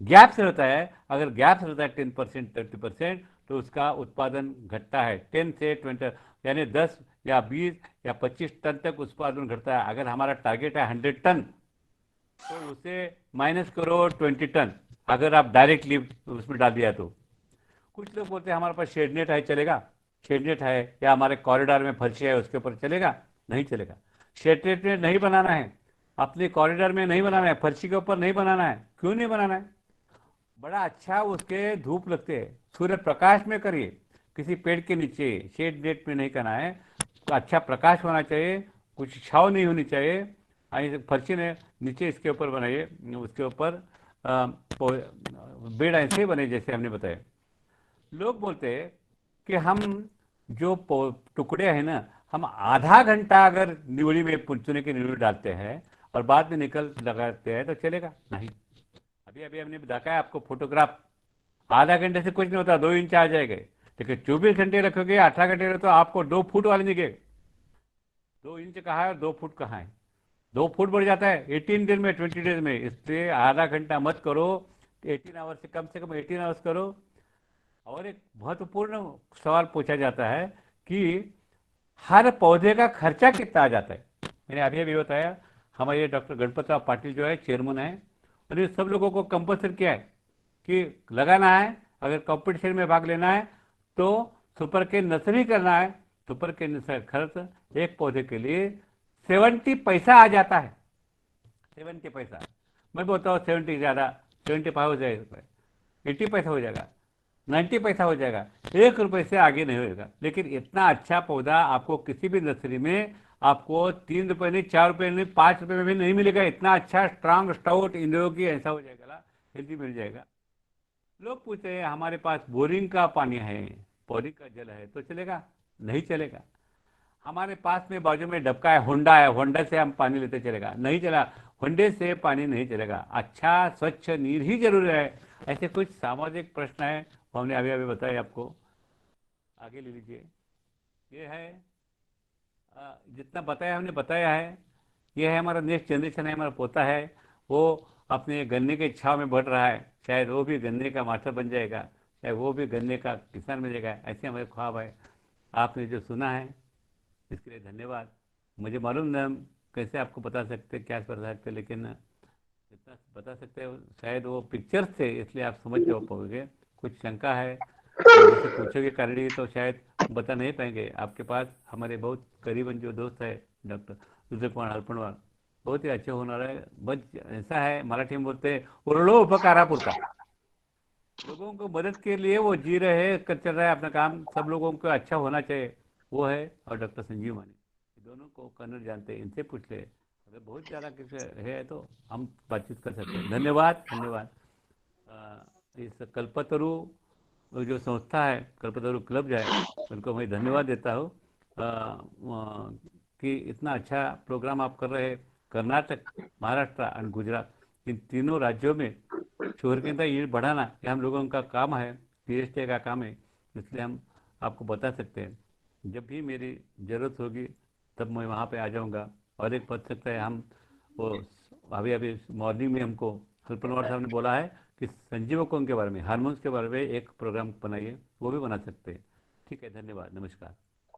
गैप्स रहता है। अगर गैप्स रहता है 10%, 30%, तो उसका उत्पादन घटता है 10 से 20, यानी 10 या 20 या 25 टन तक उत्पादन घटता है। अगर हमारा टारगेट है 100 टन, तो उसे माइनस करो 20 टन, अगर आप डायरेक्टली उसमें डाल दिया तो। कुछ लोग बोलते हैं हमारे पास शेड नेट है, चलेगा? शेड नेट है या हमारे कॉरिडोर में फर्शी है, उसके ऊपर चलेगा? नहीं चलेगा। शेड नेट में नहीं बनाना है, अपने कॉरिडोर में नहीं बनाना है, फर्शी के ऊपर नहीं बनाना है। क्यों नहीं बनाना है? बड़ा अच्छा उसके धूप लगते हैं, सूर्य प्रकाश में करिए, किसी पेड़ के नीचे, शेड नेट में नहीं करना है। तो अच्छा प्रकाश होना चाहिए, कुछ छाव नहीं होनी चाहिए। फर्शी ने नीचे इसके ऊपर बनाइए, उसके ऊपर बेड ऐसे ही बने जैसे हमने बताया। लोग बोलते हैं कि हम जो टुकड़े हैं ना, हम आधा घंटा अगर न्यूड़ी में, चूने की न्यूड़ी डालते हैं और बाद में निकल लगाते हैं तो चलेगा? नहीं। अभी अभी हमने दिखाया आपको फोटोग्राफ, आधा घंटे से कुछ नहीं होता, 2 इंच आ जाएंगे। लेकिन 24 घंटे रखोगे, 18 घंटे रखो तो आपको 2 फुट वाले निकलेगा। 2 इंच कहाँ है और 2 फुट कहाँ है? 2 फुट बढ़ जाता है 18 दिन में, 20 डेज में। इसलिए आधा घंटा मत करो, 18 आवर्स से कम 18 आवर्स करो। और एक महत्वपूर्ण सवाल पूछा जाता है कि हर पौधे का खर्चा कितना आ जाता है। मैंने अभी अभी बताया, हमारे डॉक्टर गणपतराव पाटिल जो है चेयरमैन है, उन्होंने सब लोगों को कंपल्सरी किया है कि लगाना है, अगर कंपटीशन में भाग लेना है तो सुपर के नर्सरी करना है। सुपर के नर्सरी खर्च एक पौधे के लिए 70 पैसा आ जाता है। 70 पैसा, मैं बोलता हूँ 70 ज़्यादा, 75 हो जाएगा, 80 पैसा हो जाएगा, 90 पैसा हो जाएगा, 1 रुपये से आगे नहीं होगा। लेकिन इतना अच्छा पौधा आपको किसी भी नर्सरी में आपको 3 रुपये नहीं, 4 रुपये नहीं, 5 रुपये में भी नहीं मिलेगा। इतना अच्छा स्ट्रांग स्टाउट इंडोगी ऐसा हो जाएगा, हेल्दी मिल जाएगा। लोग पूछते हैं हमारे पास बोरिंग का पानी है, बोरिंग का जल है तो चलेगा? नहीं चलेगा। हमारे पास में बाजू में डबका है, होंडा है, होंडा से हम पानी लेते चलेगा? नहीं चला। होंडे से पानी नहीं चलेगा, अच्छा स्वच्छ नीर ही जरूर है। ऐसे कुछ सामाजिक प्रश्न है, वो हमने अभी अभी बताए आपको। आगे ले लीजिए। ये है जितना बताया हमने बताया है। ये है हमारा नेक्स्ट जनरेशन है, हमारा पोता है, वो अपने गन्ने के छाव में बढ़ रहा है, शायद वो भी गन्ने का मास्टर बन जाएगा, शायद वो भी गन्ने का किसान बन जाएगा, ऐसे हमारे ख्वाब है। आपने जो सुना है इसके लिए धन्यवाद। मुझे मालूम नहीं हम कैसे आपको बता सकते क्या बता सकते, लेकिन जितना बता सकते हो शायद वो पिक्चर्स थे इसलिए आप समझ जा पाओगे। कुछ शंका है तो मुझसे पूछोगे करीबी तो शायद बता नहीं पाएंगे। आपके पास हमारे बहुत करीबन जो दोस्त है डॉक्टर रुद्र कुमार हलपणवार, बहुत ही अच्छे होनर है। बस ऐसा है मराठी में बोलते हैं उरलो उपकारापुरता, लोगों को मदद के लिए वो जी रहे हैं, कर चल रहा है अपना काम, सब लोगों को अच्छा होना चाहिए, वो है। और डॉक्टर संजीव मानी, ये दोनों को कन्नड़ जानते हैं, इनसे पूछ ले, अगर बहुत ज़्यादा किसी है तो हम बातचीत कर सकते हैं। धन्यवाद धन्यवाद। इस कल्पतरु जो संस्था है, कल्पतरु क्लब जो है, उनको मैं धन्यवाद देता हूँ कि इतना अच्छा प्रोग्राम आप कर रहे हैं। कर्नाटक, महाराष्ट्र और गुजरात, इन तीनों राज्यों में शुगर यील्ड बढ़ाना ये हम लोगों का काम है, पीएचडी का काम है, इसलिए हम आपको बता सकते हैं। जब भी मेरी ज़रूरत होगी तब मैं वहाँ पे आ जाऊँगा। और एक बच सकता है हम वो अभी अभी मॉर्निंग में हमको हल्पनवार साहब ने बोला है कि संजीवकों के बारे में, हार्मोन्स के बारे में एक प्रोग्राम बनाइए, वो भी बना सकते हैं। ठीक है, धन्यवाद, नमस्कार।